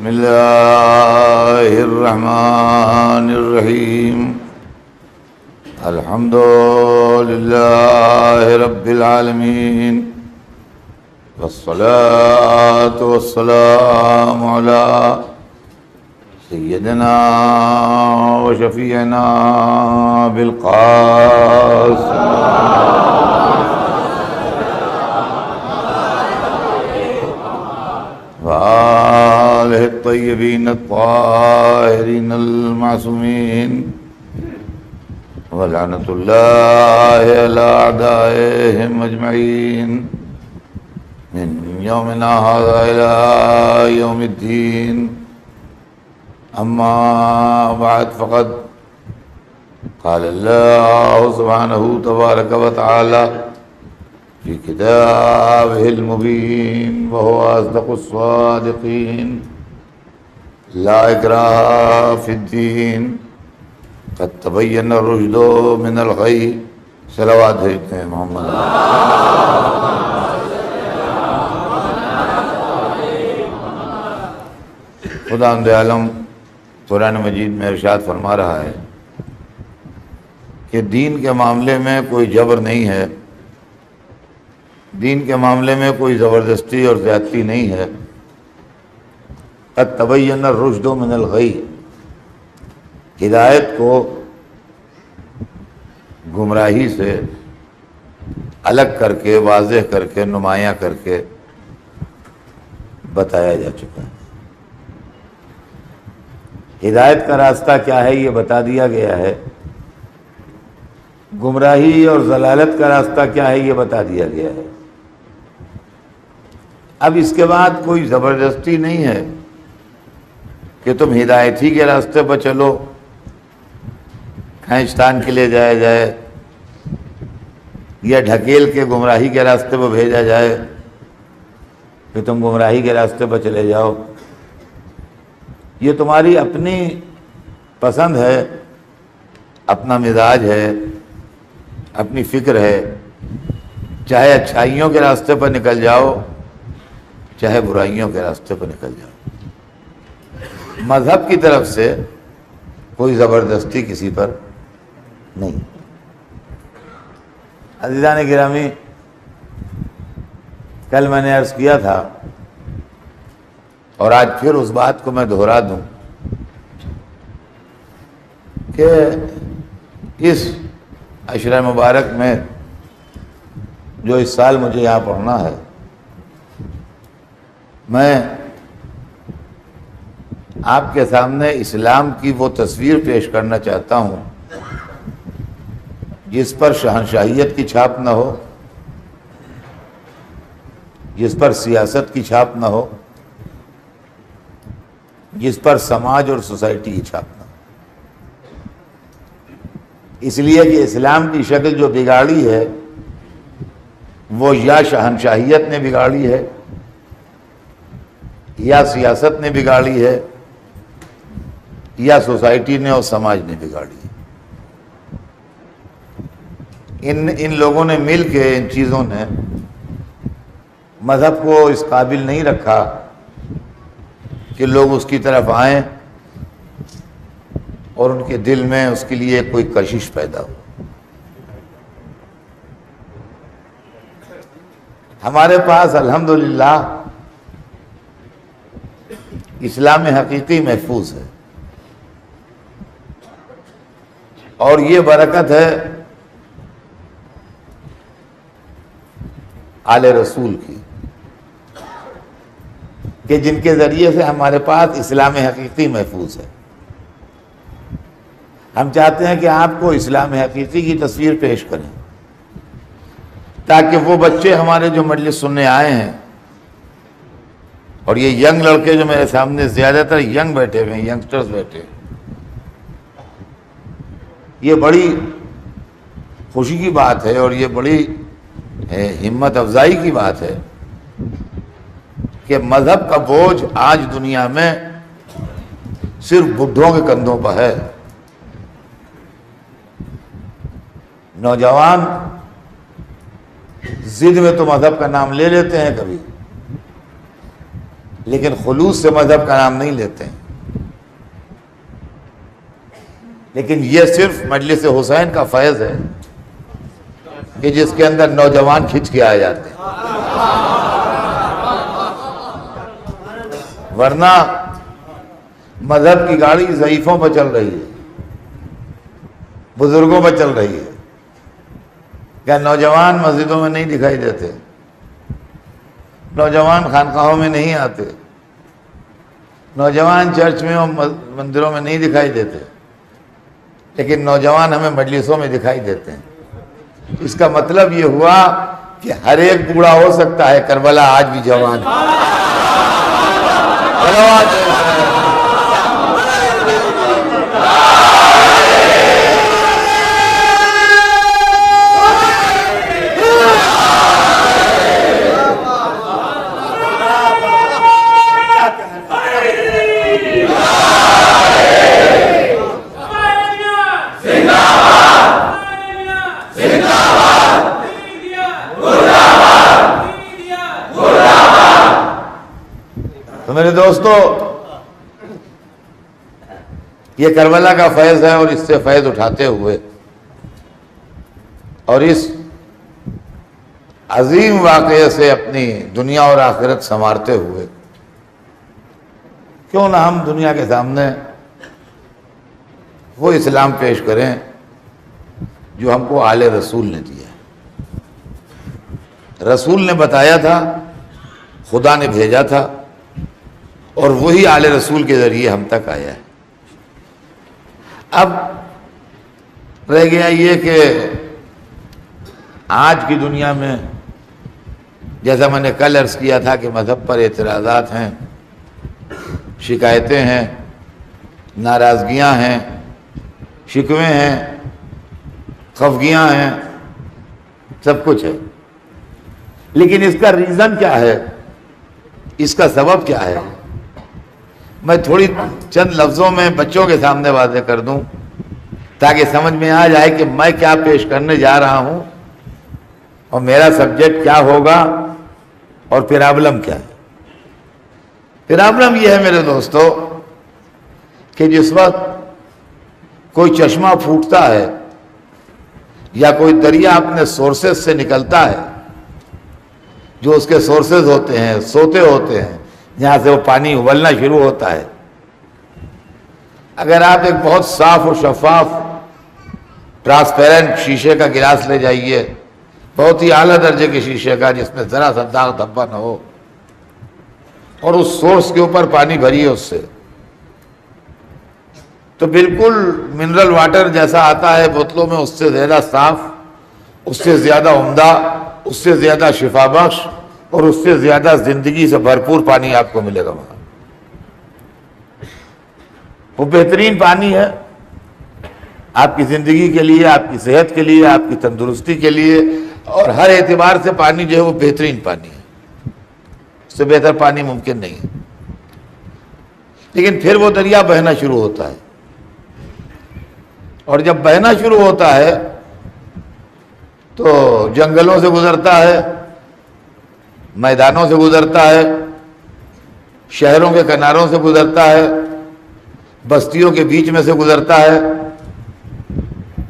بسم اللہ الرحمن الرحیم الحمد للہ رب العالمین والصلاة والسلام علی سیدنا وشفیعنا بالقاسم وآلہ الطیبین الطاہرین المعصومین ولعنۃ اللہ علی اعدائہم اجمعین من یومنا ھذا الی یوم الدین اما بعد فقد قال اللہ سبحانہ تبارک وتعالی في كتابه المبين وهو أصدق الصادقين لا إكراه في الدين قد تبين الرشد من الغي صلوات بھیجتے ہیں محمد خداوند عالم قرآن مجید میں ارشاد فرما رہا ہے کہ دین کے معاملے میں کوئی جبر نہیں ہے، دین کے معاملے میں کوئی زبردستی اور زیادتی نہیں ہے۔ قد تبین الرشد من الغی، ہدایت کو گمراہی سے الگ کر کے، واضح کر کے، نمایاں کر کے بتایا جا چکا ہے۔ ہدایت کا راستہ کیا ہے یہ بتا دیا گیا ہے، گمراہی اور ضلالت کا راستہ کیا ہے یہ بتا دیا گیا ہے۔ اب اس کے بعد کوئی زبردستی نہیں ہے کہ تم ہدایت ہی کے راستے پر چلو، کھینچتان کے لیے جایا جائے یا ڈھکیل کے گمراہی کے راستے پر بھیجا جائے کہ تم گمراہی کے راستے پر چلے جاؤ۔ یہ تمہاری اپنی پسند ہے، اپنا مزاج ہے، اپنی فکر ہے، چاہے اچھائیوں کے راستے پر نکل جاؤ چاہے برائیوں کے راستے پر نکل جاؤ۔ مذہب کی طرف سے کوئی زبردستی کسی پر نہیں۔ عزیزان گرامی، کل میں نے عرض کیا تھا اور آج پھر اس بات کو میں دہرا دوں کہ اس عشرہ مبارک میں جو اس سال مجھے یہاں پڑھنا ہے، میں آپ کے سامنے اسلام کی وہ تصویر پیش کرنا چاہتا ہوں جس پر شہنشاہیت کی چھاپ نہ ہو، جس پر سیاست کی چھاپ نہ ہو، جس پر سماج اور سوسائٹی کی چھاپ نہ ہو۔ اس لیے کہ اسلام کی شکل جو بگاڑی ہے وہ یا شہنشاہیت نے بگاڑی ہے، یا سیاست نے بگاڑی ہے، یا سوسائٹی نے اور سماج نے بگاڑی ہے۔ ان لوگوں نے مل کے، ان چیزوں نے مذہب کو اس قابل نہیں رکھا کہ لوگ اس کی طرف آئیں اور ان کے دل میں اس کے لیے کوئی کشش پیدا ہو۔ ہمارے پاس الحمدللہ اسلام حقیقی محفوظ ہے، اور یہ برکت ہے آل رسول کی کہ جن کے ذریعے سے ہمارے پاس اسلام حقیقی محفوظ ہے۔ ہم چاہتے ہیں کہ آپ کو اسلام حقیقی کی تصویر پیش کریں تاکہ وہ بچے ہمارے جو مجلس سننے آئے ہیں، اور یہ ینگ لڑکے جو میرے سامنے زیادہ تر ینگ بیٹھے ہوئے ہیں، ینگسٹرز بیٹھے ہیں، یہ بڑی خوشی کی بات ہے اور یہ بڑی ہمت افزائی کی بات ہے کہ مذہب کا بوجھ آج دنیا میں صرف بڈھوں کے کندھوں پر ہے۔ نوجوان ضد میں تو مذہب کا نام لے لیتے ہیں کبھی، لیکن خلوص سے مذہب کا نام نہیں لیتے ہیں. لیکن یہ صرف مجلس حسین کا فیض ہے کہ جس کے اندر نوجوان کھنچ کے آ جاتے ہیں، ورنہ مذہب کی گاڑی ضعیفوں پہ چل رہی ہے، بزرگوں پہ چل رہی ہے. کیا نوجوان مسجدوں میں نہیں دکھائی دیتے؟ نوجوان خانقاہوں میں نہیں آتے؟ نوجوان چرچ میں اور مندروں میں نہیں دکھائی دیتے؟ لیکن نوجوان ہمیں مجلسوں میں دکھائی دیتے ہیں. اس کا مطلب یہ ہوا کہ ہر ایک بوڑھا ہو سکتا ہے، کربلا آج بھی جوان ہے. تو میرے دوستو، یہ کربلا کا فیض ہے، اور اس سے فیض اٹھاتے ہوئے اور اس عظیم واقعے سے اپنی دنیا اور آخرت سنوارتے ہوئے کیوں نہ ہم دنیا کے سامنے وہ اسلام پیش کریں جو ہم کو آل رسول نے دیا ہے. رسول نے بتایا تھا، خدا نے بھیجا تھا، اور وہی آل رسول کے ذریعے ہم تک آیا ہے. اب رہ گیا یہ کہ آج کی دنیا میں، جیسا میں نے کل عرض کیا تھا، کہ مذہب پر اعتراضات ہیں، شکایتیں ہیں، ناراضگیاں ہیں، شکوے ہیں، خفگیاں ہیں، سب کچھ ہے. لیکن اس کا ریزن کیا ہے؟ اس کا سبب کیا ہے؟ میں تھوڑی چند لفظوں میں بچوں کے سامنے واضح کر دوں تاکہ سمجھ میں آ جائے کہ میں کیا پیش کرنے جا رہا ہوں اور میرا سبجیکٹ کیا ہوگا اور پرابلم کیا ہے. پرابلم یہ ہے میرے دوستو کہ جس وقت کوئی چشمہ پھوٹتا ہے یا کوئی دریا اپنے سورسز سے نکلتا ہے، جو اس کے سورسز ہوتے ہیں، سوتے ہوتے ہیں، جہاں سے وہ پانی ابلنا شروع ہوتا ہے، اگر آپ ایک بہت صاف و شفاف ٹرانسپیرنٹ شیشے کا گلاس لے جائیے، بہت ہی اعلیٰ درجے کے شیشے کا، جس میں ذرا سا داغ دھبا نہ ہو، اور اس سورس کے اوپر پانی بھریے اس سے، تو بالکل منرل واٹر جیسا آتا ہے بوتلوں میں، اس سے زیادہ صاف، اس سے زیادہ عمدہ، اس سے زیادہ شفا بخش، اور اس سے زیادہ زندگی سے بھرپور پانی آپ کو ملے گا وہاں. وہ بہترین پانی ہے آپ کی زندگی کے لیے، آپ کی صحت کے لیے، آپ کی تندرستی کے لیے، اور ہر اعتبار سے پانی جو ہے وہ بہترین پانی ہے. اس سے بہتر پانی ممکن نہیں ہے. لیکن پھر وہ دریا بہنا شروع ہوتا ہے، اور جب بہنا شروع ہوتا ہے تو جنگلوں سے گزرتا ہے، میدانوں سے گزرتا ہے، شہروں کے کناروں سے گزرتا ہے، بستیوں کے بیچ میں سے گزرتا ہے.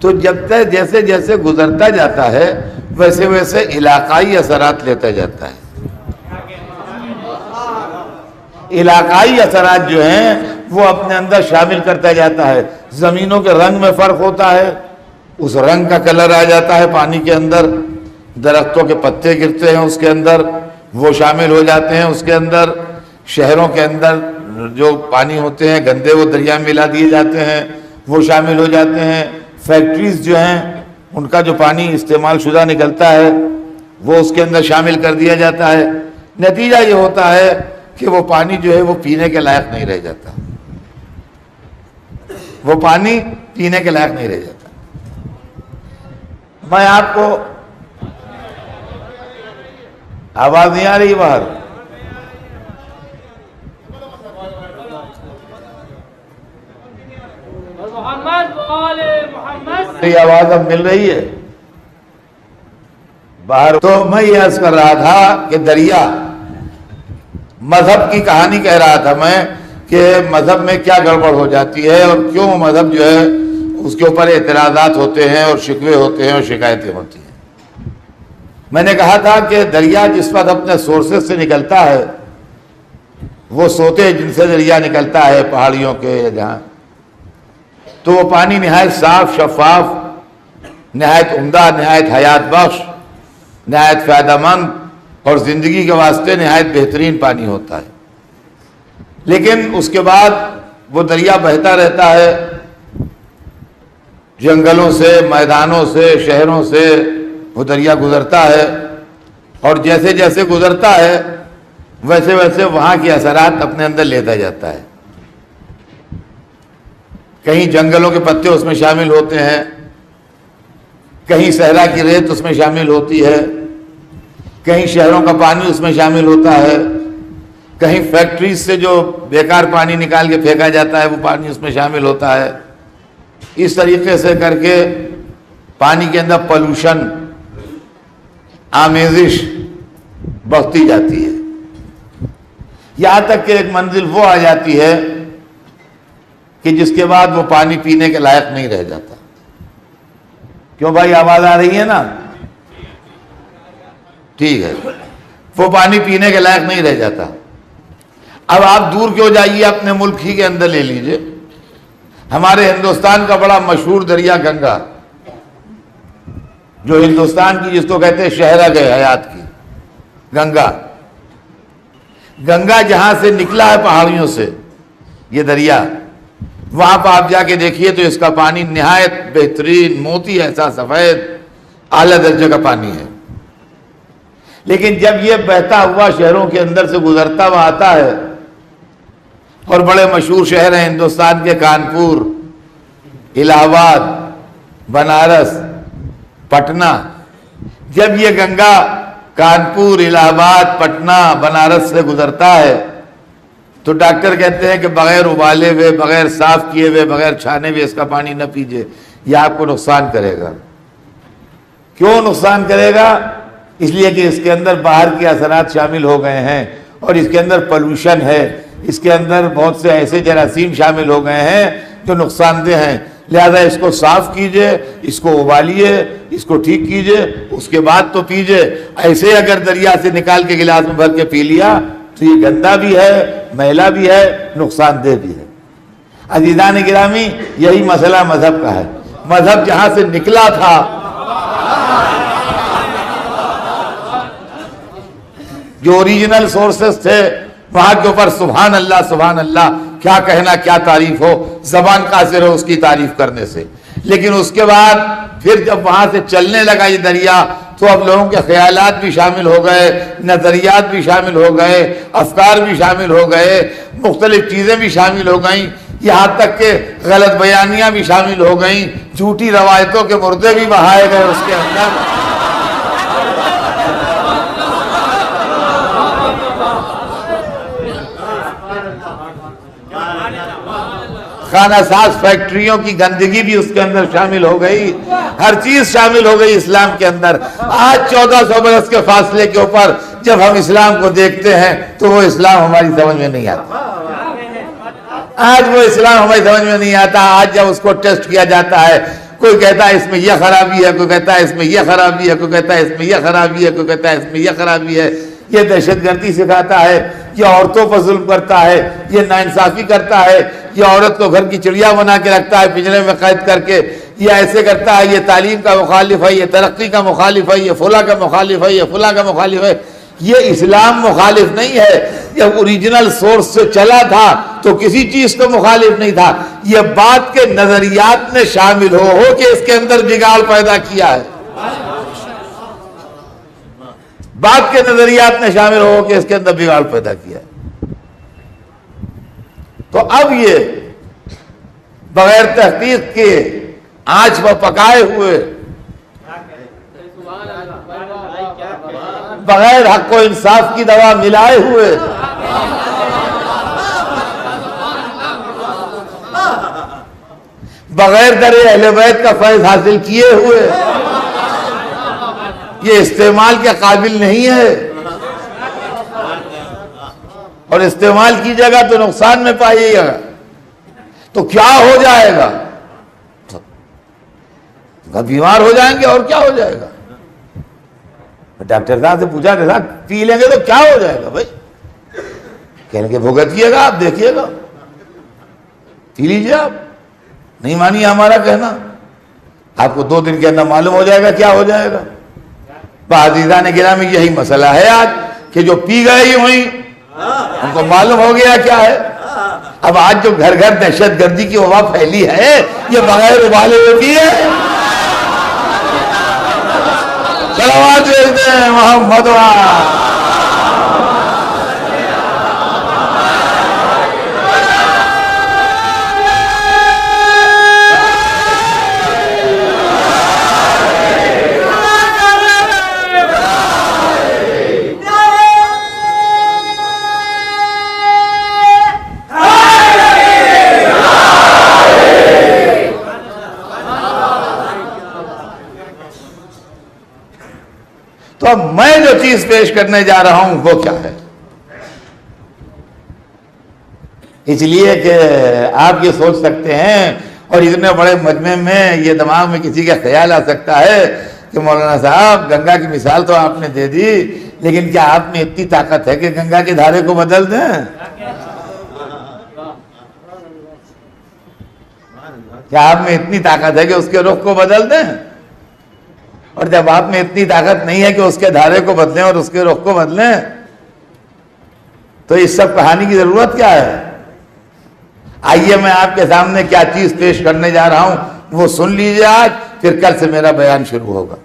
تو جب تک جیسے جیسے گزرتا جاتا ہے ویسے ویسے علاقائی اثرات لیتا جاتا ہے. علاقائی اثرات جو ہیں وہ اپنے اندر شامل کرتا جاتا ہے. زمینوں کے رنگ میں فرق ہوتا ہے، اس رنگ کا کلر آ جاتا ہے پانی کے اندر. درختوں کے پتے گرتے ہیں اس کے اندر، وہ شامل ہو جاتے ہیں اس کے اندر. شہروں کے اندر جو پانی ہوتے ہیں گندے، وہ دریا میں ملا دیے جاتے ہیں، وہ شامل ہو جاتے ہیں. فیکٹریز جو ہیں ان کا جو پانی استعمال شدہ نکلتا ہے وہ اس کے اندر شامل کر دیا جاتا ہے. نتیجہ یہ ہوتا ہے کہ وہ پانی جو ہے وہ پینے کے لائق نہیں رہ جاتا. وہ پانی پینے کے لائق نہیں رہ جاتا. میں آپ کو آواز نہیں آ رہی باہر؟ یہ آواز اب مل رہی ہے باہر؟ تو میں یہ عرض کر رہا تھا کہ دریا مذہب کی کہانی کہہ رہا تھا میں کہ مذہب میں کیا گڑبڑ ہو جاتی ہے اور کیوں مذہب جو ہے اس کے اوپر اعتراضات ہوتے ہیں اور شکوے ہوتے ہیں اور شکایتیں ہوتی ہیں۔ میں نے کہا تھا کہ دریا جس وقت اپنے سورسز سے نکلتا ہے، وہ سوتے جن سے دریا نکلتا ہے پہاڑیوں کے یا جہاں، تو وہ پانی نہایت صاف، شفاف، نہایت عمدہ، نہایت حیات بخش، نہایت فائدہ مند اور زندگی کے واسطے نہایت بہترین پانی ہوتا ہے۔ لیکن اس کے بعد وہ دریا بہتا رہتا ہے، جنگلوں سے، میدانوں سے، شہروں سے وہ دریا گزرتا ہے، اور جیسے جیسے گزرتا ہے ویسے ویسے وہاں کے اثرات اپنے اندر لیتا جاتا ہے۔ کہیں جنگلوں کے پتے اس میں شامل ہوتے ہیں، کہیں صحرا کی ریت اس میں شامل ہوتی ہے، کہیں شہروں کا پانی اس میں شامل ہوتا ہے، کہیں فیکٹریز سے جو بیکار پانی نکال کے پھینکا جاتا ہے وہ پانی اس میں شامل ہوتا ہے۔ اس طریقے سے کر کے پانی کے اندر پولوشن، آمیزش بڑھتی جاتی ہے، یہاں تک کہ ایک منزل وہ آ جاتی ہے کہ جس کے بعد وہ پانی پینے کے لائق نہیں رہ جاتا۔ کیوں بھائی، آواز آ رہی ہے نا؟ ٹھیک ہے، وہ پانی پینے کے لائق نہیں رہ جاتا۔ اب آپ دور کیوں جائیے، اپنے ملک ہی کے اندر لے لیجئے۔ ہمارے ہندوستان کا بڑا مشہور دریا گنگا، جو ہندوستان کی جس کو کہتے ہیں شہرگ ہے حیات کی، گنگا جہاں سے نکلا ہے پہاڑیوں سے یہ دریا، وہاں پہ آپ جا کے دیکھیے تو اس کا پانی نہایت بہترین، موتی ایسا سفید، اعلیٰ درجے کا پانی ہے۔ لیکن جب یہ بہتا ہوا شہروں کے اندر سے گزرتا ہوا آتا ہے، اور بڑے مشہور شہر ہیں ہندوستان کے، کانپور، الہ آباد، بنارس، پٹنہ، جب یہ گنگا کانپور، الہ آباد، پٹنہ، بنارس سے گزرتا ہے تو ڈاکٹر کہتے ہیں کہ بغیر ابالے ہوئے، بغیر صاف کیے ہوئے، بغیر چھانے ہوئے اس کا پانی نہ پیجیے، یہ آپ کو نقصان کرے گا۔ کیوں نقصان کرے گا؟ اس لیے کہ اس کے اندر باہر کے اثرات شامل ہو گئے ہیں، اور اس کے اندر پولوشن ہے، اس کے اندر بہت سے ایسے جراثیم شامل ہو گئے ہیں جو نقصان دہ ہیں، لہذا اس کو صاف کیجئے، اس کو ابالیے، اس کو ٹھیک کیجئے، اس کے بعد تو پیجئے۔ ایسے اگر دریا سے نکال کے گلاس میں بھر کے پی لیا تو یہ گندا بھی ہے، میلا بھی ہے، نقصان دہ بھی ہے۔ عزیزان گرامی، یہی مسئلہ مذہب کا ہے۔ مذہب جہاں سے نکلا تھا، جو اوریجنل سورسز تھے، وہاں کے اوپر سبحان اللہ، سبحان اللہ، کیا کہنا، کیا تعریف ہو، زبان قاصر ہو اس کی تعریف کرنے سے۔ لیکن اس کے بعد پھر جب وہاں سے چلنے لگا یہ دریا تو اب لوگوں کے خیالات بھی شامل ہو گئے، نظریات بھی شامل ہو گئے، افکار بھی شامل ہو گئے، مختلف چیزیں بھی شامل ہو گئیں، یہاں تک کہ غلط بیانیاں بھی شامل ہو گئیں، جھوٹی روایتوں کے مردے بھی بہائے گئے اس کے اندر۔ خانہ ساز فیکٹریوں کی گندگی بھی اس کے اندر شامل ہو گئی، ہر چیز شامل ہو گئی اسلام کے اندر۔ آج 1400 برس کے فاصلے کے اوپر جب ہم اسلام کو دیکھتے ہیں تو وہ اسلام ہماری سمجھ میں نہیں آتا۔ آج وہ اسلام ہماری سمجھ میں نہیں آتا۔ آج جب اس کو ٹیسٹ کیا جاتا ہے، کوئی کہتا ہے اس میں یہ خرابی ہے، کوئی کہتا ہے اس میں یہ خرابی ہے، کوئی کہتا ہے اس میں یہ خرابی ہے، کوئی کہتا ہے اس میں یہ خرابی ہے، یہ دہشت گردی سکھاتا ہے، یہ عورتوں پر ظلم کرتا ہے، یہ ناانصافی کرتا ہے، یہ عورت کو گھر کی چڑیا بنا کے رکھتا ہے پنجرے میں قید کر کے، یہ ایسے کرتا ہے، یہ تعلیم کا مخالف ہے، یہ ترقی کا مخالف ہے، یہ فلاں کا مخالف ہے، یہ فلاں کا مخالف ہے۔ یہ اسلام مخالف نہیں ہے، جب اوریجنل سورس سے چلا تھا تو کسی چیز کو مخالف نہیں تھا، یہ بات کے نظریات نے شامل ہو کہ اس کے اندر بگاڑ پیدا کیا ہے، بات کے نظریات نے شامل ہو کہ اس کے اندر بگاڑ پیدا کیا ہے۔ تو اب یہ بغیر تحقیق کے آنچ پر پکائے ہوئے، بغیر حق و انصاف کی دوا ملائے ہوئے، بغیر در اہل بیت کا فیض حاصل کیے ہوئے یہ استعمال کے قابل نہیں ہے۔ اور استعمال کیجیے گا تو نقصان میں پائیے گا، تو کیا ہو جائے گا؟ بیمار ہو جائیں گے اور کیا ہو جائے گا؟ ڈاکٹر صاحب سے پوچھا کہ صاحب پی لیں گے تو کیا ہو جائے گا بھائی؟ کہنے کے بھگتیے گا، آپ دیکھیے گا، پی لیجیے، آپ نہیں مانیے ہمارا کہنا، آپ کو 2 دن کے اندر معلوم ہو جائے گا کیا ہو جائے گا۔ عزیزان گرامی یہی مسئلہ ہے آج کہ جو پی گئے ہی ہوئی ان کو معلوم ہو گیا کیا ہے۔ اب آج جو گھر گھر دہشت گردی کی وبا پھیلی ہے یہ بغیر ابالے ہوئی ہے۔ صلوات بھیجتے ہیں محمد تو اب میں جو چیز پیش کرنے جا رہا ہوں وہ کیا ہے؟ اس لیے کہ آپ یہ سوچ سکتے ہیں اور اتنے بڑے مجمع میں یہ دماغ میں کسی کا خیال آ سکتا ہے کہ مولانا صاحب گنگا کی مثال تو آپ نے دے دی، لیکن کیا آپ میں اتنی طاقت ہے کہ گنگا کے دھارے کو بدل دیں؟ کیا آپ میں اتنی طاقت ہے کہ اس کے رخ کو بدل دیں؟ اور جب آپ میں اتنی طاقت نہیں ہے کہ اس کے دھارے کو بدلیں اور اس کے رخ کو بدلیں تو اس سب کہانی کی ضرورت کیا ہے؟ آئیے میں آپ کے سامنے کیا چیز پیش کرنے جا رہا ہوں وہ سن لیجئے آج، پھر کل سے میرا بیان شروع ہوگا۔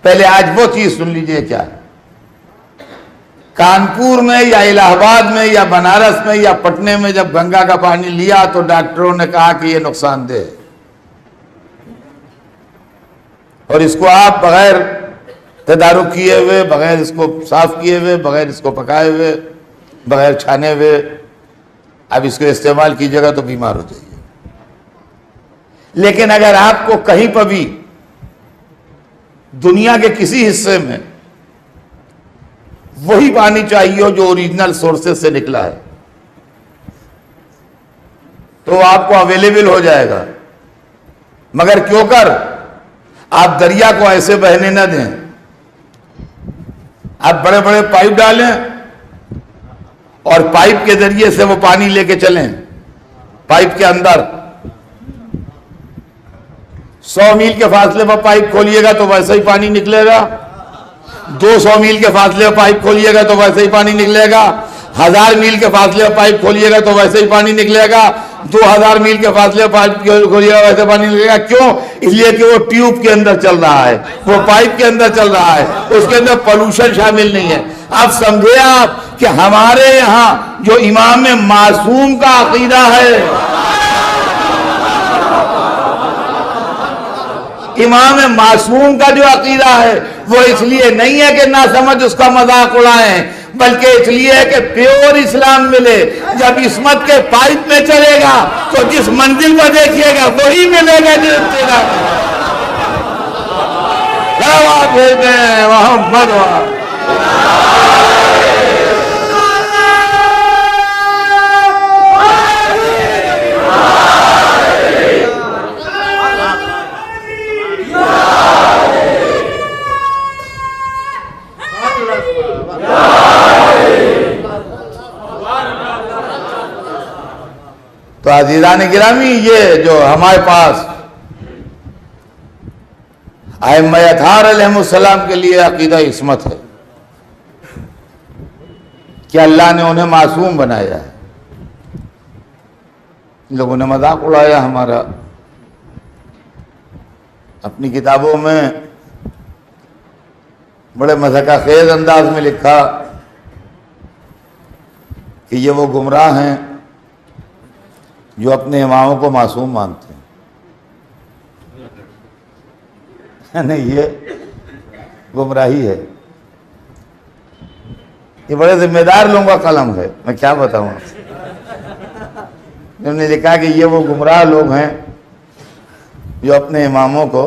پہلے آج وہ چیز سن لیجئے کیا ہے۔ کانپور میں یا الہ آباد میں یا بنارس میں یا پٹنے میں جب گنگا کا پانی لیا تو ڈاکٹروں نے کہا کہ یہ نقصان دہ ہے اور اس کو آپ بغیر تدارک کیے ہوئے، بغیر اس کو صاف کیے ہوئے، بغیر اس کو پکائے ہوئے، بغیر چھانے ہوئے اب اس کو استعمال کیجیے گا تو بیمار ہو جائیے۔ لیکن اگر آپ کو کہیں پر بھی دنیا کے کسی حصے میں وہی پانی چاہیے جو اوریجنل سورسز سے نکلا ہے تو آپ کو اویلیبل ہو جائے گا، مگر کیوں کر آپ دریا کو ایسے بہنے نہ دیں، آپ بڑے بڑے پائپ ڈالیں اور پائپ کے ذریعے سے وہ پانی لے کے چلیں۔ پائپ کے اندر 100 میل کے فاصلے پر پائپ کھولیے گا تو ویسے ہی پانی نکلے گا، 200 میل کے فاصلے پر پائپ کھولیے گا تو ویسے ہی پانی نکلے گا، 1000 میل کے فاصلے پر پائپ کھولیے گا تو ویسے ہی پانی نکلے گا، 2000 میل کے فاصلے پر پائپ کھولیے گا ویسے پانی نکلے گا۔ کیوں؟ اس لیے کہ وہ ٹیوب کے اندر چل رہا ہے، وہ پائپ کے اندر چل رہا ہے، اس کے اندر پولوشن شامل نہیں ہے۔ اب سمجھے آپ کہ ہمارے یہاں جو امام معصوم کا عقیدہ ہے، امام معصوم کا جو عقیدہ ہے وہ اس لیے نہیں ہے کہ نہ سمجھ اس کا مذاق اڑائیں، بلکہ اس لیے ہے کہ پیور اسلام ملے۔ جب عصمت کے پائپ میں چلے گا تو جس منزل پر دیکھیے گا وہی ملے گا جس جگہ محمد تو عزیزان گرامی یہ جو ہمارے پاس ائمہ اطہار علیہ السلام کے لیے عقیدہ عصمت ہے کہ اللہ نے انہیں معصوم بنایا ہے، لوگوں نے مذاق اڑایا ہمارا، اپنی کتابوں میں بڑے مضحکہ خیز انداز میں لکھا کہ یہ وہ گمراہ ہیں جو اپنے اماموں کو معصوم مانتے ہیں۔ نہیں، یہ گمراہی ہے، یہ بڑے ذمہ دار لوگوں کا قلم ہے، میں کیا بتاؤں آپ سے۔ انہوں نے لکھا کہ یہ وہ گمراہ لوگ ہیں جو اپنے اماموں کو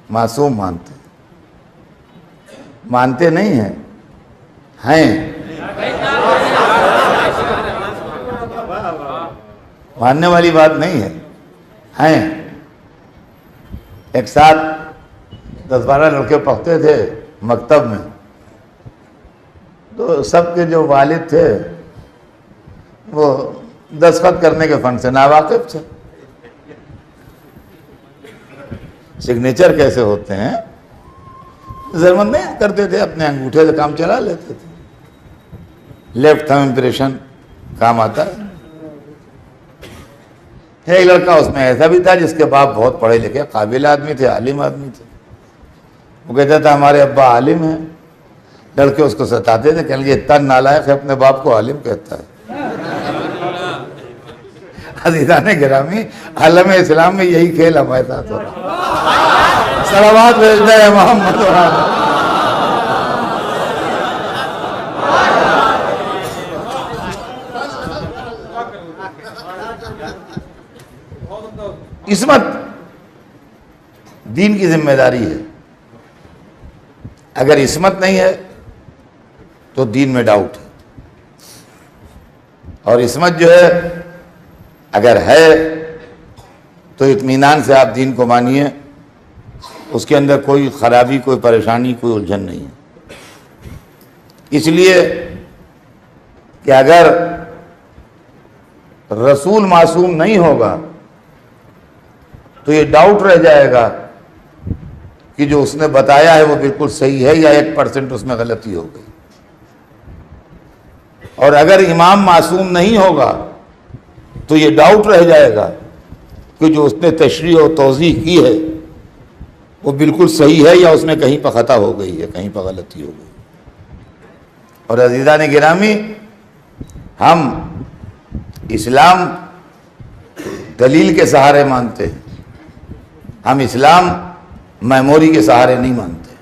معصوم مانتے ہیں، مانتے نہیں ہیں، ہیں ماننے والی بات نہیں ہے. ہیں ایک ساتھ 10-12 لڑکے پڑھتے تھے مکتب میں، تو سب کے جو والد تھے وہ دستخط کرنے کے فن سے ناواقف تھے. سگنیچر کیسے ہوتے ہیں ضرورت نہیں کرتے تھے، اپنے انگوٹھے سے کام چلا لیتے تھے. لیفٹ تھم امپریشن کام آتا ہے. ایک لڑکا اس میں ایسا بھی تھا جس کے باپ بہت پڑھے لکھے قابل آدمی تھے، عالم آدمی تھے. وہ کہتا تھا ہمارے ابا عالم ہیں. لڑکے اس کو ستاتے تھے، کہنے لگے اتنا نالائق ہے اپنے باپ کو عالم کہتا ہے. عزیزان گرامی، عالم اسلام میں یہی کھیل ہمارے ساتھ ہو رہا. صلوات بھیجتے ہیں محمد. عصمت دین کی ذمہ داری ہے. اگر عصمت نہیں ہے تو دین میں ڈاؤٹ ہے. اور عصمت جو ہے اگر ہے تو اطمینان سے آپ دین کو مانیے، اس کے اندر کوئی خرابی، کوئی پریشانی، کوئی الجھن نہیں ہے. اس لیے کہ اگر رسول معصوم نہیں ہوگا تو یہ ڈاؤٹ رہ جائے گا کہ جو اس نے بتایا ہے وہ بالکل صحیح ہے یا 1% اس میں غلطی ہو گئی. اور اگر امام معصوم نہیں ہوگا تو یہ ڈاؤٹ رہ جائے گا کہ جو اس نے تشریح و توضیح کی ہے وہ بالکل صحیح ہے یا اس میں کہیں پہ خطا ہو گئی ہے، کہیں پہ غلطی ہو گئی. اور عزیزان گرامی، ہم اسلام دلیل کے سہارے مانتے ہیں، ہم اسلام میموری کے سہارے نہیں مانتے.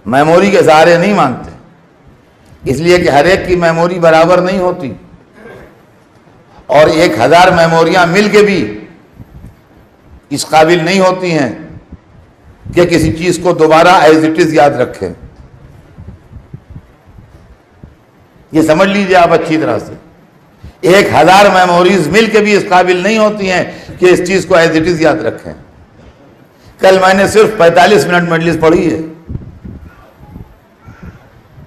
میموری کے سہارے نہیں مانتے، اس لیے کہ ہر ایک کی میموری برابر نہیں ہوتی، اور 1000 میموریاں مل کے بھی اس قابل نہیں ہوتی ہیں کہ کسی چیز کو دوبارہ ایز اٹ از یاد رکھیں. یہ سمجھ لیجئے آپ اچھی طرح سے، 1000 میموریز مل کے بھی اس قابل نہیں ہوتی ہیں کہ اس چیز کو ایز اٹ از یاد رکھیں. کل میں نے صرف 45 منٹ مجلس پڑھی ہے.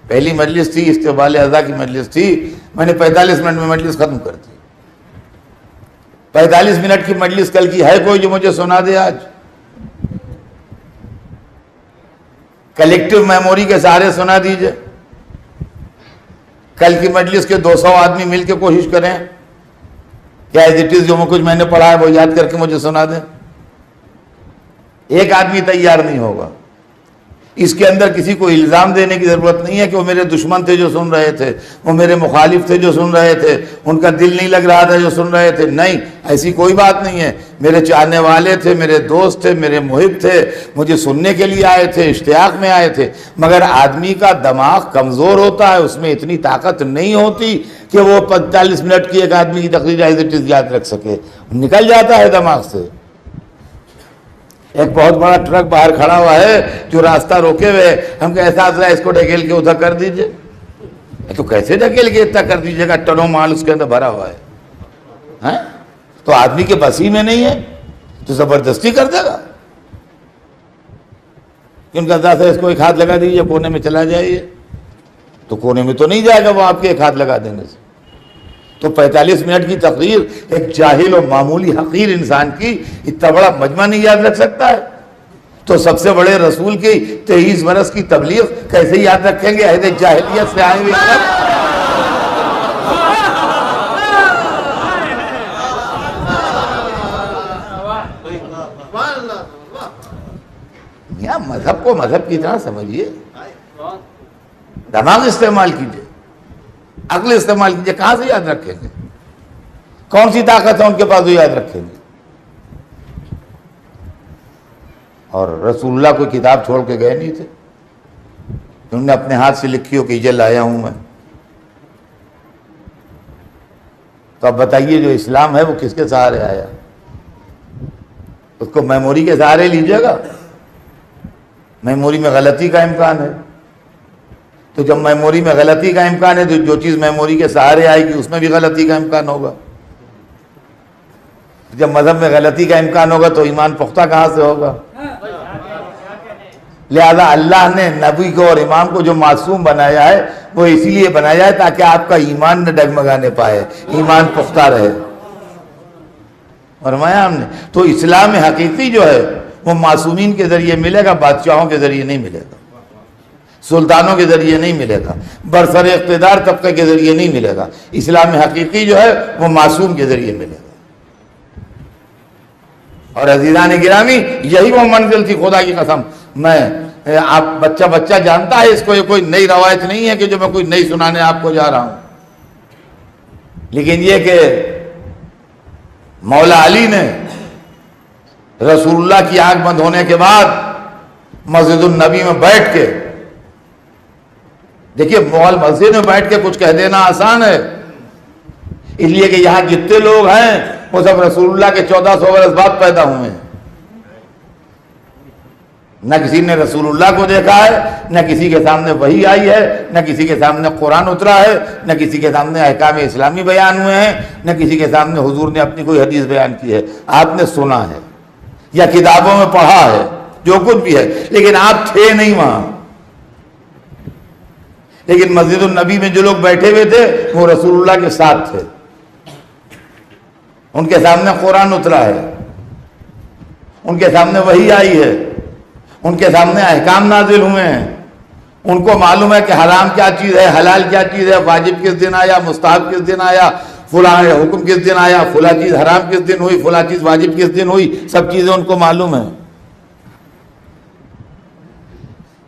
پہلی مجلس تھی، استقبال اعضاء کی مجلس تھی، میں نے 45 منٹ میں مجلس ختم کر دی. 45 منٹ کی مجلس کل کی ہے کوئی جو مجھے سنا دے؟ آج کلیکٹیو میموری کے سہارے سنا دیجئے. کل کی مجلس کے 200 آدمی مل کے کوشش کریں کہ ایز اٹ از جو کچھ میں نے پڑھا ہے وہ یاد کر کے مجھے سنا دیں. ایک آدمی تیار نہیں ہوگا. اس کے اندر کسی کو الزام دینے کی ضرورت نہیں ہے کہ وہ میرے دشمن تھے جو سن رہے تھے، وہ میرے مخالف تھے جو سن رہے تھے، ان کا دل نہیں لگ رہا تھا جو سن رہے تھے. نہیں، ایسی کوئی بات نہیں ہے. میرے چاہنے والے تھے، میرے دوست تھے، میرے محب تھے، مجھے سننے کے لیے آئے تھے، اشتیاق میں آئے تھے. مگر آدمی کا دماغ کمزور ہوتا ہے، اس میں اتنی طاقت نہیں ہوتی کہ وہ 45 منٹ کی ایک آدمی کی تقریر ایز اٹ از یاد رکھ سکے. نکل جاتا ہے دماغ سے. ایک بہت بڑا ٹرک باہر کھڑا ہوا ہے جو راستہ روکے ہوئے، ہم کہتے ہیں اس کو ڈھکیل کے ادھر کر دیجئے. تو کیسے ڈھکیل کے اتنا کر دیجئے گا؟ ٹنوں مال اس کے اندر بھرا ہوا ہے. تو آدمی کے بسی میں نہیں ہے تو زبردستی کر دے گا. ان کا انداز ہے اس کو ایک ہاتھ لگا دیجئے، کونے میں چلا جائیے. تو کونے میں تو نہیں جائے گا وہ آپ کے ایک ہاتھ لگا دینے سے. تو 45 منٹ کی تقریر ایک جاہل اور معمولی حقیر انسان کی اتنا بڑا مجمع نہیں یاد رکھ سکتا ہے. تو سب سے بڑے رسول کی 23 برس کی تبلیغ کیسے یاد رکھیں گے عہد جاہلیت سے آئے ہوئے؟ یہاں مذہب کو مذہب کی طرح سمجھیے، دماغ استعمال کیجیے، عقل استعمال کیجیے. کہاں سے یاد رکھیں گے؟ کون سی طاقت ہے ان کے پاس جو یاد رکھیں گے؟ اور رسول اللہ کوئی کتاب چھوڑ کے گئے نہیں تھے، انہوں نے اپنے ہاتھ سے لکھی ہو کہ یہ لایا ہوں میں. تو اب بتائیے جو اسلام ہے وہ کس کے سہارے آیا؟ اس کو میموری کے سہارے لیجیے گا. میموری میں غلطی کا امکان ہے. تو جب میموری میں غلطی کا امکان ہے تو جو چیز میموری کے سہارے آئے گی اس میں بھی غلطی کا امکان ہوگا. جب مذہب میں غلطی کا امکان ہوگا تو ایمان پختہ کہاں سے ہوگا؟ لہذا اللہ نے نبی کو اور امام کو جو معصوم بنایا ہے وہ اسی لیے بنایا ہے تاکہ آپ کا ایمان نہ ڈگمگانے پائے، ایمان پختہ رہے. فرمایا ہم نے تو اسلام حقیقی جو ہے وہ معصومین کے ذریعے ملے گا، بادشاہوں کے ذریعے نہیں ملے گا، سلطانوں کے ذریعے نہیں ملے گا، برسر اقتدار طبقے کے ذریعے نہیں ملے گا. اسلام حقیقی جو ہے وہ معصوم کے ذریعے ملے گا. اور عزیزان گرامی یہی وہ منزل تھی، خدا کی قسم. میں آپ بچہ جانتا ہے اس کو، یہ کوئی نئی روایت نہیں ہے کہ جو میں کوئی نئی سنانے آپ کو جا رہا ہوں. لیکن یہ کہ مولا علی نے رسول اللہ کی آنکھ بند ہونے کے بعد مسجد النبی میں بیٹھ کے، دیکھیے مغل مسجد میں بیٹھ کے کچھ کہہ دینا آسان ہے، اس لیے کہ یہاں جتنے لوگ ہیں وہ سب رسول اللہ کے 1400 برس بعد پیدا ہوئے ہیں. نہ کسی نے رسول اللہ کو دیکھا ہے، نہ کسی کے سامنے وحی آئی ہے، نہ کسی کے سامنے قرآن اترا ہے، نہ کسی کے سامنے احکام اسلامی بیان ہوئے ہیں، نہ کسی کے سامنے حضور نے اپنی کوئی حدیث بیان کی ہے. آپ نے سنا ہے یا کتابوں میں پڑھا ہے، جو کچھ بھی ہے، لیکن آپ تھے نہیں وہاں. لیکن مسجد النبی میں جو لوگ بیٹھے ہوئے تھے وہ رسول اللہ کے ساتھ تھے، ان کے سامنے قرآن اترا ہے، ان کے سامنے وحی آئی ہے، ان کے سامنے احکام نازل ہوئے ہیں، ان کو معلوم ہے کہ حرام کیا چیز ہے، حلال کیا چیز ہے، واجب کس دن آیا، مستحب کس دن آیا، فلاں حکم کس دن آیا، فلاں چیز حرام کس دن ہوئی، فلاں چیز واجب کس دن ہوئی، سب چیزیں ان کو معلوم ہیں.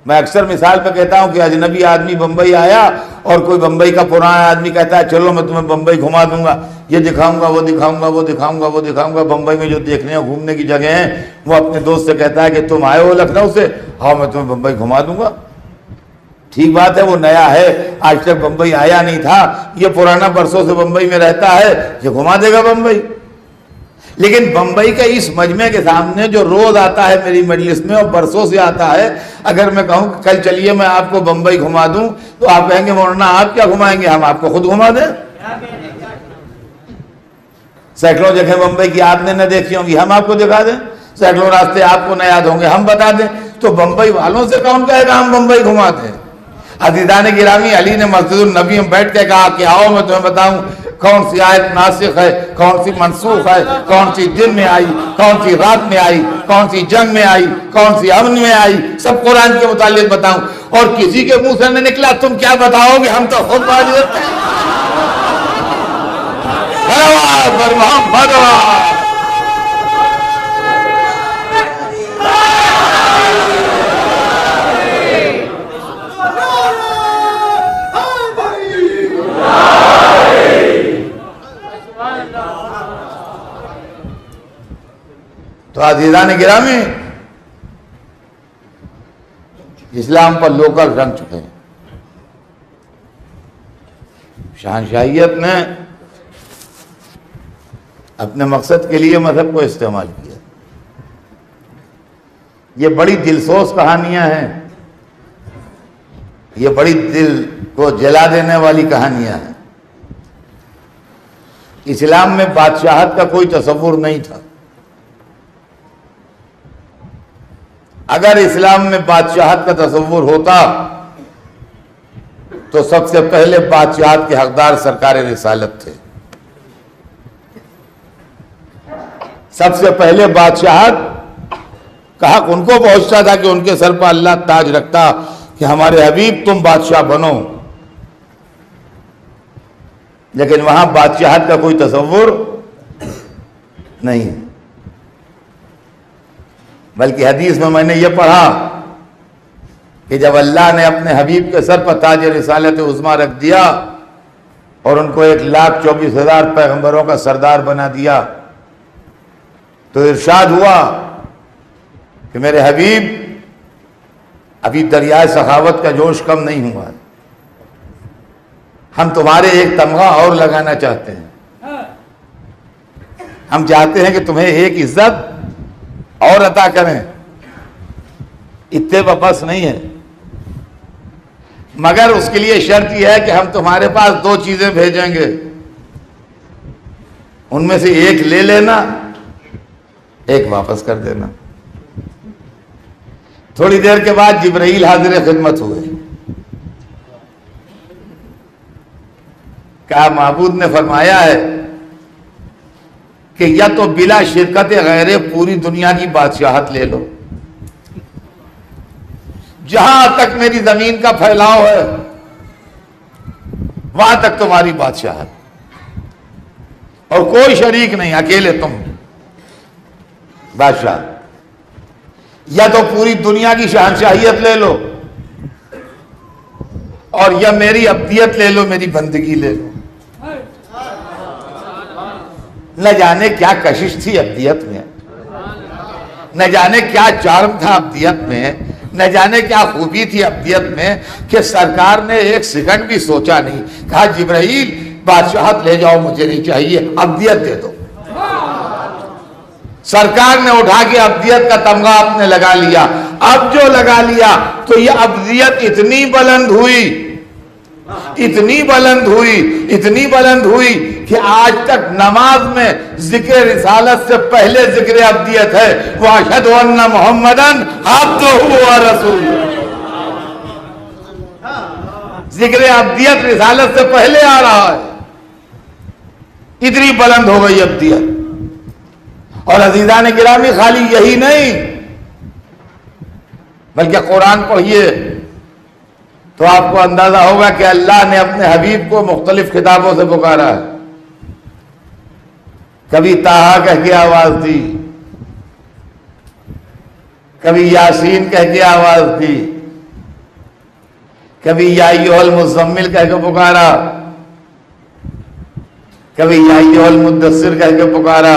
میں اکثر مثال پہ کہتا ہوں کہ اجنبی آدمی بمبئی آیا اور کوئی بمبئی کا پرانا آدمی کہتا ہے چلو میں تمہیں بمبئی گھما دوں گا، یہ دکھاؤں گا، وہ دکھاؤں گا، وہ دکھاؤں گا، وہ دکھاؤں گا. بمبئی میں جو دیکھنے اور گھومنے کی جگہ ہیں وہ اپنے دوست سے کہتا ہے کہ تم آئے ہو لکھنؤ سے، ہاں میں تمہیں بمبئی گھما دوں گا. ٹھیک بات ہے، وہ نیا ہے، آج تک بمبئی آیا نہیں تھا، یہ پرانا برسوں سے بمبئی میں رہتا ہے، یہ گھما دے گا بمبئی. لیکن بمبئی کے اس مجمع کے سامنے جو روز آتا ہے میری مجلس میں اور برسوں سے آتا ہے، اگر میں کہوں کہ کل چلیے میں آپ کو بمبئی گھما دوں تو آپ کہیں گے مولانا آپ کیا گھمائیں گے، ہم آپ کو خود گھما دیں. سینکڑوں جگہ بمبئی کی آپ نے نہ دیکھی ہوں گی، ہم آپ کو دکھا دیں. سینکڑوں راستے آپ کو نہ یاد ہوں گے، ہم بتا دیں. تو بمبئی والوں سے کون کہے گا ہم بمبئی گھما دیں؟ عزیزان گرامی، علی نے مسجد النبی میں بیٹھ کے کہا کہ آؤ میں تمہیں بتاؤں کون سی آیت ناسخ ہے، کون سی منسوخ ہے، کون سی دن میں آئی، کون سی رات میں آئی، کون سی جنگ میں آئی، کون سی امن میں آئی، سب قرآن کے متعلق بتاؤں. اور کسی کے منہ سے نہ نکلا تم کیا بتاؤ گے، ہم تو خود معجزت ہیں. تو عزیزان گرامی، اسلام پر لوکل رنگ چکے ہیں. شہنشاہیت نے اپنے مقصد کے لیے مذہب کو استعمال کیا. یہ بڑی دلسوز کہانیاں ہیں، یہ بڑی دل کو جلا دینے والی کہانیاں ہیں. اسلام میں بادشاہت کا کوئی تصور نہیں تھا. اگر اسلام میں بادشاہت کا تصور ہوتا تو سب سے پہلے بادشاہت کے حقدار سرکار رسالت تھے. سب سے پہلے بادشاہت کا حق ان کو پہنچتا تھا کہ ان کے سر پر اللہ تاج رکھتا کہ ہمارے حبیب تم بادشاہ بنو. لیکن وہاں بادشاہت کا کوئی تصور نہیں ہے. بلکہ حدیث میں نے یہ پڑھا کہ جب اللہ نے اپنے حبیب کے سر پر تاج رسالت عظمیٰ رکھ دیا اور ان کو 1,24,000 پیغمبروں کا سردار بنا دیا تو ارشاد ہوا کہ میرے حبیب ابھی دریائے سخاوت کا جوش کم نہیں ہوا، ہم تمہارے ایک تمغہ اور لگانا چاہتے ہیں. ہم چاہتے ہیں کہ تمہیں ایک عزت اور عطا کریں. اتنے پر بس نہیں ہے، مگر اس کے لیے شرط یہ ہے کہ ہم تمہارے پاس 2 چیزیں بھیجیں گے، ان میں سے ایک لے لینا، ایک واپس کر دینا۔ تھوڑی دیر کے بعد جبرائیل حاضر خدمت ہوئے، کہا معبود نے فرمایا ہے کہ یا تو بلا شرکت غیر پوری دنیا کی بادشاہت لے لو، جہاں تک میری زمین کا پھیلاؤ ہے وہاں تک تمہاری بادشاہت، اور کوئی شریک نہیں، اکیلے تم بادشاہ، یا تو پوری دنیا کی شہنشاہیت لے لو، اور یا میری عبدیت لے لو، میری بندگی لے لو۔ نہ جانے کیا کشش تھی عبدیت میں، نہ جانے کیا چارم تھا عبدیت میں، نہ جانے کیا خوبی تھی عبدیت میں کہ سرکار نے ایک سیکنڈ بھی سوچا نہیں، کہا جبرائیل بادشاہت لے جاؤ، مجھے نہیں چاہیے، عبدیت دے دو۔ سرکار نے اٹھا کے عبدیت کا تمغہ اپنے لگا لیا۔ اب جو لگا لیا تو یہ عبدیت اتنی بلند ہوئی، اتنی بلند ہوئی، اتنی بلند ہوئی کہ آج تک نماز میں ذکر رسالت سے پہلے ذکر عبدیت ہے، وَأَشْهَدُ أَنَّ مُحَمَّدًا عَبْدُهُ وَرَسُولُهُ۔ ذکر عبدیت رسالت سے پہلے آ رہا ہے، اتنی بلند ہو گئی عبدیت۔ اور عزیزان گرامی خالی یہی نہیں بلکہ قرآن پڑھیے تو آپ کو اندازہ ہوگا کہ اللہ نے اپنے حبیب کو مختلف خطابوں سے پکارا ہے۔ کبھی طٰہٰ کہہ کے آواز دی، کبھی یاسین کہہ کے آواز دی، کبھی یا ایھا المزمل کہہ کے پکارا، کبھی یا ایھا المدثر کہہ کے پکارا،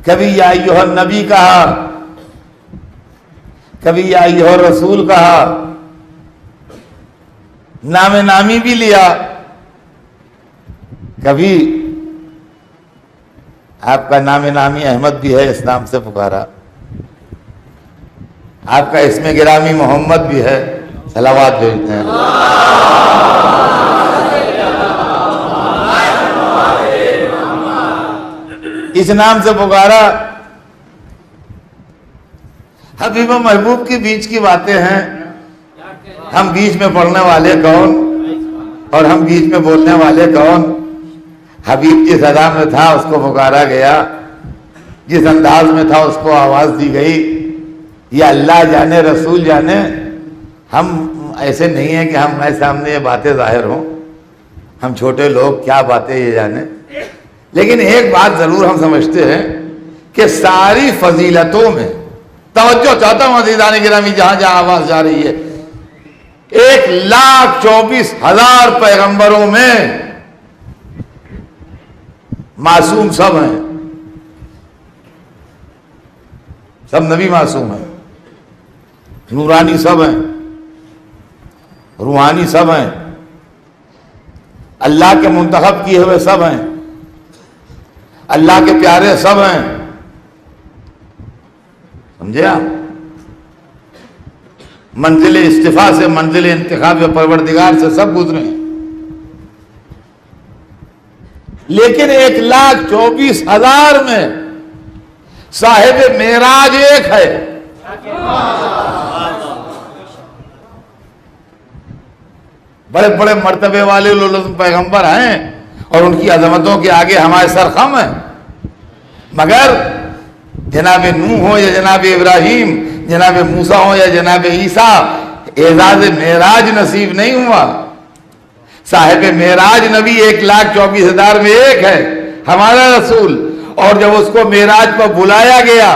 کبھی یا ایھا النبی کہا، کبھی یا ایھا الرسول کہا، نام نامی بھی لیا، کبھی آپ کا نام نامی احمد بھی ہے، اس نام سے پکارا، آپ کا اسم گرامی محمد بھی ہے، صلوات بھیجتے ہیں، اس نام سے پکارا۔ حبیب و محبوب کے بیچ کی باتیں ہیں، ہم بیچ میں پڑھنے والے کون اور ہم بیچ میں بولنے والے کون؟ حبیب جس ادا میں تھا اس کو پکارا گیا، جس انداز میں تھا اس کو آواز دی گئی۔ یہ اللہ جانے، رسول جانے، ہم ایسے نہیں ہیں کہ ہمارے سامنے یہ باتیں ظاہر ہوں، ہم چھوٹے لوگ کیا باتیں یہ جانے۔ لیکن ایک بات ضرور ہم سمجھتے ہیں کہ ساری فضیلتوں میں، توجہ چاہتا ہوں عزیزان گرامی جہاں جہاں آواز جا رہی ہے، 1,24,000 پیغمبروں میں معصوم سب ہیں، سب نبی معصوم ہیں، نورانی سب ہیں، روحانی سب ہیں، اللہ کے منتخب کیے ہوئے سب ہیں، اللہ کے پیارے سب ہیں، سمجھے آپ؟ منزل استفاء سے منزل انتخاب پروردگار سے سب گزرے ہیں، لیکن 1,24,000 میں صاحب معراج ایک ہے۔ بڑے بڑے مرتبے والے لوگ پیغمبر ہیں اور ان کی عظمتوں کے آگے ہمارے سر خم ہیں، مگر جناب نوح ہو یا جناب ابراہیم، جناب موسیٰ ہو یا جناب عیسیٰ، اعزاز معراج نصیب نہیں ہوا۔ صاحب معراج نبی 1,24,000 میں ایک ہے، ہمارا رسول۔ اور جب اس کو معراج پر بلایا گیا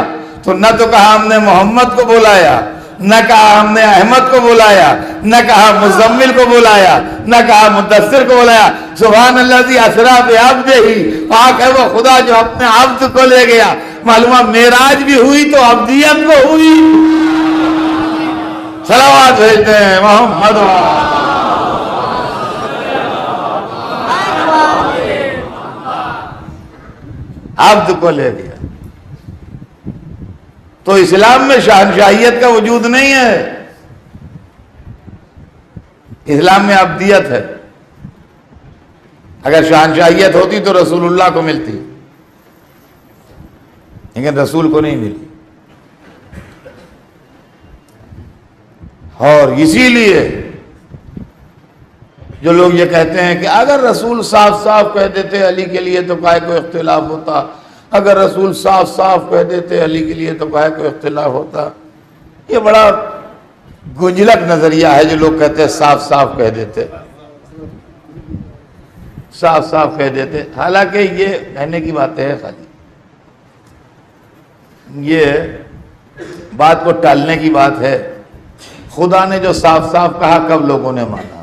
تو نہ تو کہا ہم نے محمد کو بلایا، نہ کہا ہم نے احمد کو بلایا، نہ کہا مزمل کو بلایا، نہ کہا مدثر کو بلایا۔ سبحان الذی اسریٰ بعبدہ، پاک ہے وہ خدا جو اپنے عبد کو لے گیا۔ معلومہ معراج بھی ہوئی تو عبدیت کو ہوئی۔ صلوات بھیجتے ہیں محمد عبد کو لے گیا۔ تو اسلام میں شہنشاہیت کا وجود نہیں ہے، اسلام میں عبدیت ہے. اگر شہنشاہیت ہوتی تو رسول اللہ کو ملتی، لیکن رسول کو نہیں ملی. اور اسی لیے جو لوگ یہ کہتے ہیں کہ اگر رسول صاف صاف کہہ دیتے علی کے لیے تو کاہے کو اختلاف ہوتا، اگر رسول صاف صاف کہہ دیتے علی کے لیے تو کاہے کو اختلاف ہوتا. یہ بڑا گنجلک نظریہ ہے جو لوگ کہتے ہیں صاف صاف کہہ دیتے، صاف صاف کہہ دیتے. حالانکہ یہ کہنے کی بات ہے، خالی یہ بات کو ٹالنے کی بات ہے. خدا نے جو صاف صاف کہا کب لوگوں نے مانا؟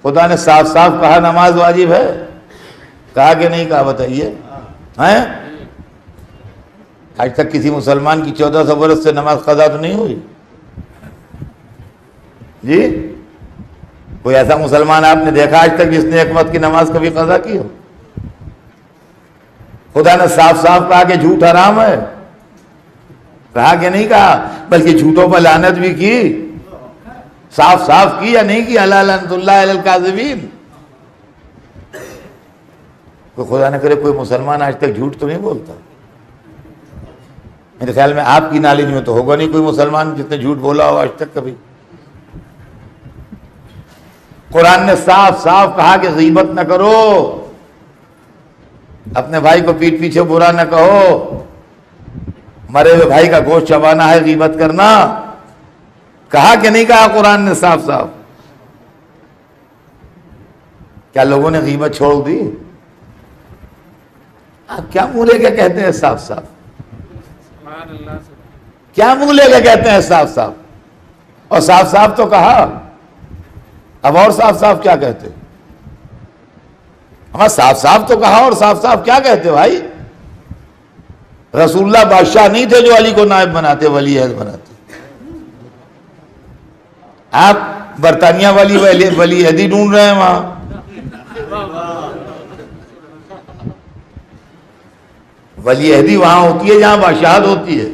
خدا نے صاف صاف کہا نماز واجب ہے، کہا کہ نہیں کہا؟ بتائیے. ہیں آج تک کسی مسلمان کی 1400 برس سے نماز قضا تو نہیں ہوئی جی؟ کوئی ایسا مسلمان آپ نے دیکھا آج تک جس نے ایک وقت کی نماز کبھی قضا کی ہو؟ خدا نے صاف صاف کہا کہ جھوٹ حرام ہے، کہا کہ نہیں کہا؟ بلکہ جھوٹوں پر لعنت بھی کی. صاف صاف کی یا نہیں کی؟ الا لعنت اللہ علی الکاذبین. تو خدا نہ کرے کوئی مسلمان آج تک جھوٹ تو نہیں بولتا. میرے خیال میں آپ کی نالج میں تو ہوگا نہیں کوئی مسلمان جس نے جھوٹ بولا ہو آج تک کبھی. قرآن نے صاف صاف کہا کہ غیبت نہ کرو، اپنے بھائی کو پیٹھ پیچھے برا نہ کہو. مرے ہوئے بھائی کا گوشت چبانا ہے غیبت کرنا، کہا کہ نہیں کہا قرآن نے صاف صاف؟ کیا لوگوں نے غیبت چھوڑ دی؟ آپ کیا منہ لے کے کہتے ہیں صاف صاف؟ کیا منہ لے کے کہتے ہیں صاف صاف؟ اور صاف صاف تو کہا، اب اور صاف صاف کیا کہتے؟ ہمارا صاف صاف تو کہا اور صاف صاف کیا کہتے بھائی؟ رسول اللہ بادشاہ نہیں تھے جو علی کو نائب بناتے، ولی عہد بناتے. آپ برطانیہ والی ولی عہدی ڈھونڈ رہے ہیں وہاں. ولی عہدی وہاں ہوتی ہے جہاں بادشاہت ہوتی ہے.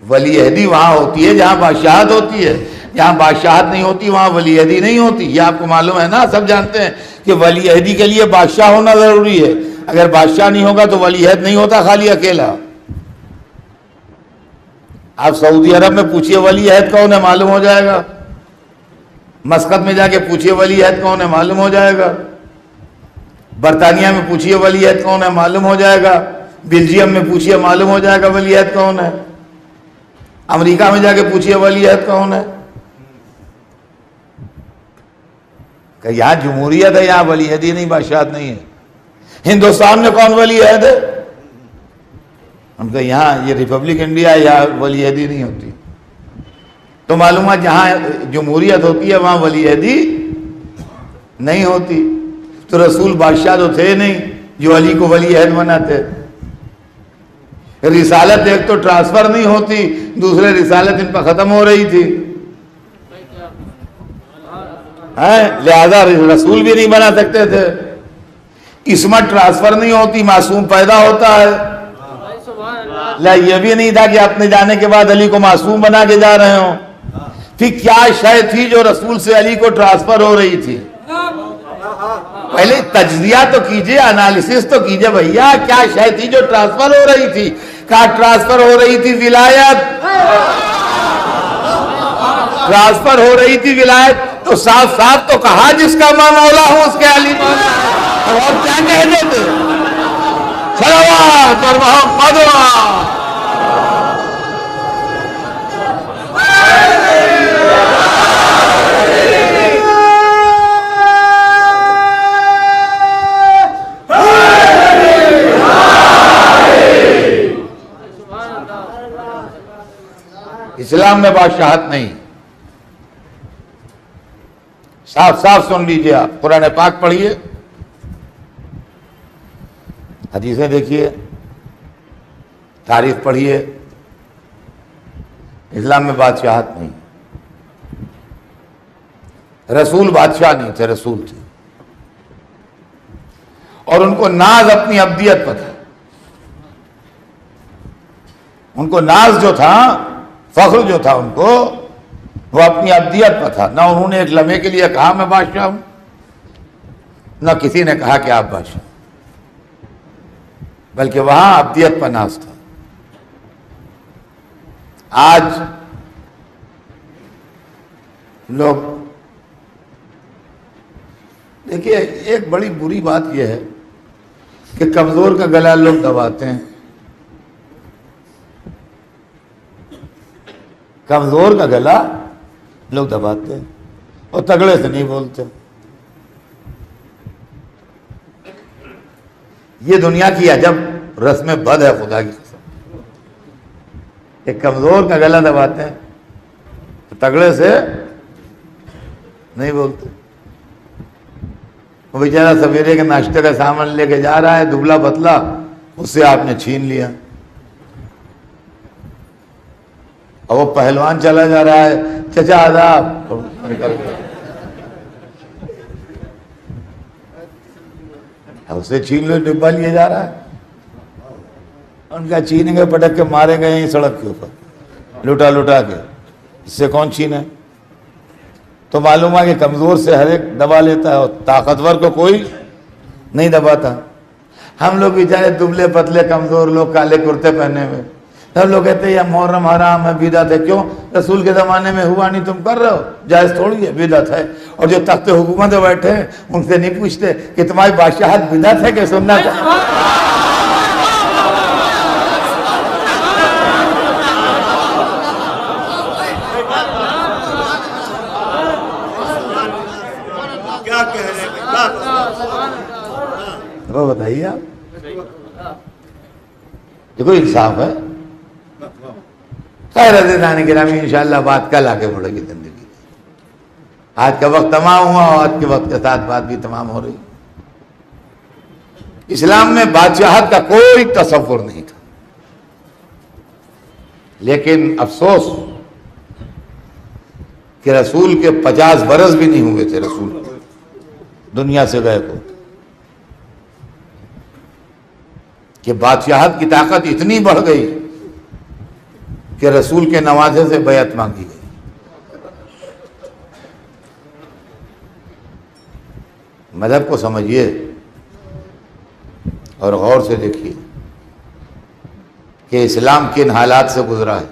ولی عہدی وہاں ہوتی ہے جہاں بادشاہت ہوتی ہے. جہاں بادشاہت نہیں ہوتی وہاں ولی عہدی نہیں ہوتی. یہ آپ کو معلوم ہے نا، سب جانتے ہیں کہ ولی عہدی کے لیے بادشاہ ہونا ضروری ہے. اگر بادشاہ نہیں ہوگا تو ولی عہد نہیں ہوتا خالی اکیلا. آپ سعودی عرب میں پوچھئے ولی عہد کون ہے، معلوم ہو جائے گا. مسقط میں جا کے پوچھئے ولی عہد کون ہے، معلوم ہو جائے گا. برطانیہ میں پوچھئے ولی عہد کون ہے، معلوم ہو جائے گا. بیلجیم میں پوچھئے، معلوم ہو جائے گا ولی عہد کون ہے. امریکہ میں جا کے پوچھئے ولی عہد کون ہے. کہ یہاں جمہوریت ہے، یہاں ولی عہدی نہیں، بادشاہت نہیں ہے. ہندوستان میں کون ولی عہد ہے؟ ہم کہ یہاں یہ ریپبلک انڈیا ہے، یہاں ولی عہدی نہیں ہوتی. تو معلومات جہاں جمہوریت ہوتی ہے وہاں ولی عہدی نہیں ہوتی. تو رسول بادشاہ تو تھے نہیں جو علی کو ولی عہد بناتے. رسالت ایک تو ٹرانسفر نہیں ہوتی، دوسرے رسالت ان پر ختم ہو رہی تھی، لہذا رسول بھی نہیں بنا سکتے تھے. عصمت ٹرانسفر نہیں ہوتی، معصوم پیدا ہوتا ہے. یہ بھی نہیں تھا کہ اپنے جانے کے بعد علی کو معصوم بنا کے جا رہے ہوں. پھر کیا شے تھی جو رسول سے علی کو ٹرانسفر ہو رہی تھی؟ پہلے تجزیہ تو کیجئے، انالیسس تو کیجئے بھیا، کیا شے تھی جو ٹرانسفر ہو رہی تھی؟ کہا ٹرانسفر ہو رہی تھی ولایت، ٹرانسفر ہو رہی تھی ولایت. تو صاف صاف تو کہا جس کا میں مولا ہوں اس کے علی مولا. اور کیا کہتے تھے؟ صلوات اور محمد. اسلام میں بادشاہت نہیں. صاف صاف سن لیجئے. آپ قرآن پاک پڑھیے، حدیثیں دیکھیے، تاریخ پڑھیے. اسلام میں بادشاہت نہیں. رسول بادشاہ نہیں تھے، رسول تھے. اور ان کو ناز اپنی عبدیت پر تھا. ان کو ناز جو تھا، فخر جو تھا ان کو، وہ اپنی ابدیت پر تھا. نہ انہوں نے ایک لمحے کے لیے کہا میں بادشاہ ہوں، نہ کسی نے کہا کہ آپ بادشاہ، بلکہ وہاں ابدیت پر ناز تھا. آج لوگ دیکھیے، ایک بڑی بری بات یہ ہے کہ کمزور کا گلا لوگ دباتے ہیں. کمزور کا گلا لوگ دباتے ہیں اور تگڑے سے نہیں بولتے. یہ دنیا کی عجب رسم بد ہے، خدا کی قسم. ایک کمزور کا گلا دباتے ہیں تو تگڑے سے نہیں بولتے. وہ بیچارہ سویرے کے ناشتے کا سامان لے کے جا رہا ہے، دبلا پتلا، اس سے آپ نے چھین لیا. اور وہ پہلوان چلا جا رہا ہے، چچا آداب، نکل گیا. اسے چھین لو، ڈبہ لیے جا رہا ہے. ان کا چھین گئے، پٹک کے مارے گئے ہیں سڑک کے اوپر، لٹا لٹا کے. اس سے کون چھینے؟ تو معلوم ہے کہ کمزور سے ہر ایک دبا لیتا ہے اور طاقتور کو کوئی نہیں دباتا. ہم لوگ بیچارے دبلے پتلے کمزور لوگ، کالے کرتے پہنے ہوئے، سب لوگ کہتے ہیں یہ محرم حرام ہے، بدعت ہے. کیوں؟ رسول کے زمانے میں ہوا نہیں، تم کر رہے ہو، جائز تھوڑی ہے، بدعت ہے. اور جو تخت حکومت میں بیٹھے ہیں ان سے نہیں پوچھتے کہ تمہاری بادشاہت بدعت ہے کہ سنت ہے. وہ بتائیے آپ، دیکھو انصاف ہے. خیر عزیزان گرامی، انشاءاللہ بات کل آگے بڑھے گی زندگی. آج کا وقت تمام ہوا اور آج کے وقت کے ساتھ بات بھی تمام ہو رہی. اسلام میں بادشاہت کا کوئی تصور نہیں تھا، لیکن افسوس کہ رسول کے 50 برس بھی نہیں ہوئے تھے رسول دنیا سے گئے کو، کہ بادشاہت کی طاقت اتنی بڑھ گئی کہ رسول کے نوازے سے بیعت مانگی گئی. مذہب کو سمجھیے اور غور سے دیکھیے کہ اسلام کن حالات سے گزرا ہے،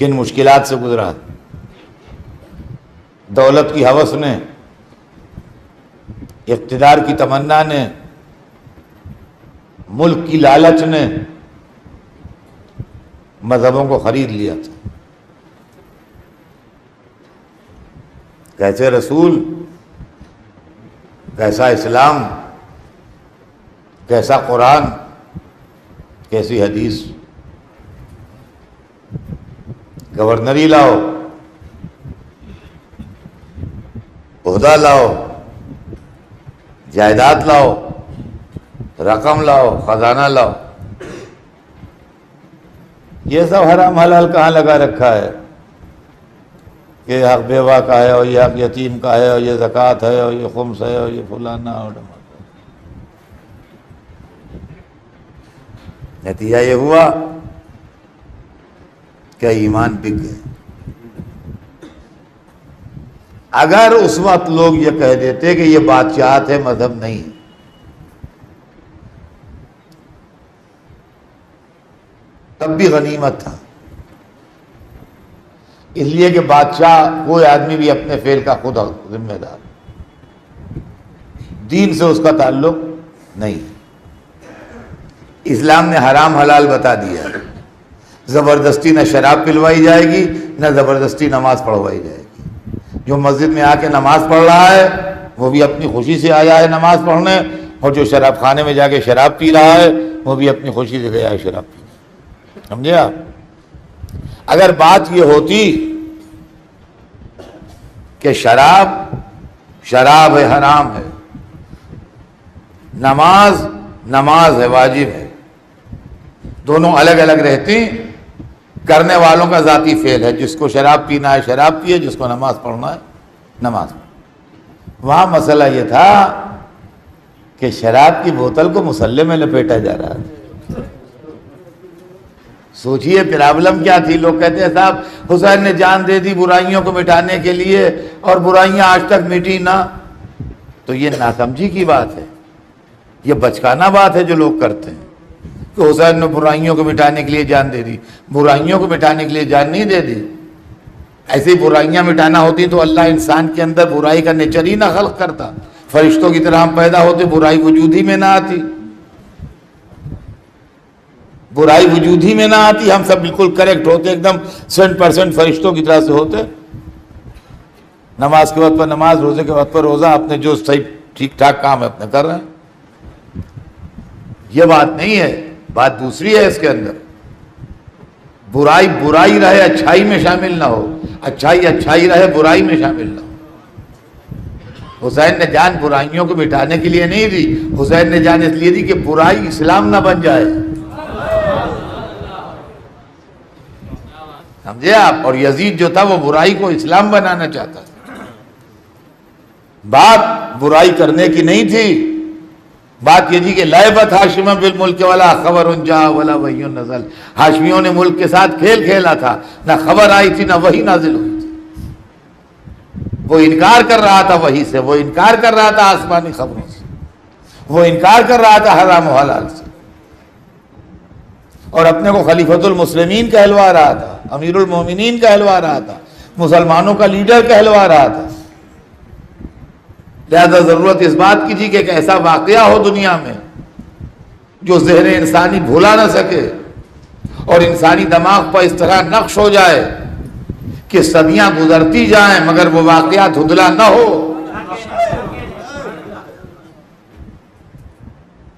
کن مشکلات سے گزرا ہے. دولت کی ہوس نے، اقتدار کی تمنا نے، ملک کی لالچ نے مذہبوں کو خرید لیا تھا. کیسے رسول، کیسا اسلام، کیسا قرآن، کیسی حدیث. گورنری لاؤ، عہدہ لاؤ، جائیداد لاؤ، رقم لاؤ، خزانہ لاؤ، یہ سب حرام حلال کہاں لگا رکھا ہے کہ حق بیوہ کا ہے اور یہ حق یتیم کا ہے اور یہ زکوٰۃ ہے اور یہ خمس ہے اور یہ فلانا اور ڈھمانا. نتیجہ یہ ہوا کہ ایمان بک گئے. اگر اس وقت لوگ یہ کہہ دیتے کہ یہ بادشاہت ہے، مذہب نہیں، تب بھی غنیمت تھا. اس لیے کہ بادشاہ کوئی آدمی بھی اپنے فعل کا خود ذمہ دار، دین سے اس کا تعلق نہیں. اسلام نے حرام حلال بتا دیا. زبردستی نہ شراب پلوائی جائے گی، نہ زبردستی نماز پڑھوائی جائے گی. جو مسجد میں آ کے نماز پڑھ رہا ہے وہ بھی اپنی خوشی سے آیا ہے نماز پڑھنے، اور جو شراب خانے میں جا کے شراب پی رہا ہے وہ بھی اپنی خوشی سے گیا ہے شراب پینے. سمجھے آپ؟ اگر بات یہ ہوتی کہ شراب ہے، حرام ہے، نماز ہے، واجب ہے، دونوں الگ الگ رہتی، کرنے والوں کا ذاتی فعل ہے. جس کو شراب پینا ہے شراب پیے، جس کو نماز پڑھنا ہے نماز پڑھے. وہاں مسئلہ یہ تھا کہ شراب کی بوتل کو مصلے میں لپیٹا جا رہا ہے. سوچئے پرابلم کیا تھی. لوگ کہتے ہیں صاحب حسین نے جان دے دی برائیوں کو مٹانے کے لیے اور برائیاں آج تک مٹی نہ. تو یہ ناسمجھی کی بات ہے, یہ بچکانہ بات ہے جو لوگ کرتے ہیں کہ حسین نے برائیوں کو مٹانے کے لیے جان دے دی. برائیوں کو مٹانے کے لیے جان نہیں دے دی. ایسی برائیاں مٹانا ہوتی تو اللہ انسان کے اندر برائی کا نیچر ہی نہ خلق کرتا. فرشتوں کی طرح ہم پیدا ہوتے, برائی وجود ہی میں نہ آتی. برائی وجود ہی میں نہ آتی, ہم سب بالکل کریکٹ ہوتے, ایک دم 100% فرشتوں کی طرح سے ہوتے. نماز کے وقت پر نماز, روزے کے وقت پر روزہ, اپنے جو صحیح ٹھیک ٹھاک کام ہے اپنے کر رہے ہیں. یہ بات نہیں ہے, بات دوسری ہے اس کے اندر. برائی برائی رہے, اچھائی میں شامل نہ ہو. اچھائی اچھائی رہے, برائی میں شامل نہ ہو. حسین نے جان برائیوں کو مٹانے کے لیے نہیں دی. حسین نے جان اس لیے دی کہ برائی اسلام نہ بن جائے. سمجھے آپ؟ اور یزید جو تھا وہ برائی کو اسلام بنانا چاہتا تھا. بات برائی کرنے کی نہیں تھی, بات یہ تھی کہ لعبت ہاشم بالملک ولا خبر جاء ولا وحی نزل. ہاشمیوں نے ملک کے ساتھ کھیل کھیلا تھا, نہ خبر آئی تھی نہ وحی نازل ہوئی تھی. وہ انکار کر رہا تھا وحی سے, وہ انکار کر رہا تھا آسمانی خبروں سے, وہ انکار کر رہا تھا حرام و حلال سے, اور اپنے کو خلیفۃ المسلمین کہلوا رہا تھا, امیر المومنین کہلوا رہا تھا, مسلمانوں کا لیڈر کہلوا رہا تھا. لہذا ضرورت اس بات کی تھی کہ ایک ایسا واقعہ ہو دنیا میں جو ذہن انسانی بھولا نہ سکے اور انسانی دماغ پر اس طرح نقش ہو جائے کہ صدیاں گزرتی جائیں مگر وہ واقعہ دھندلا نہ ہو.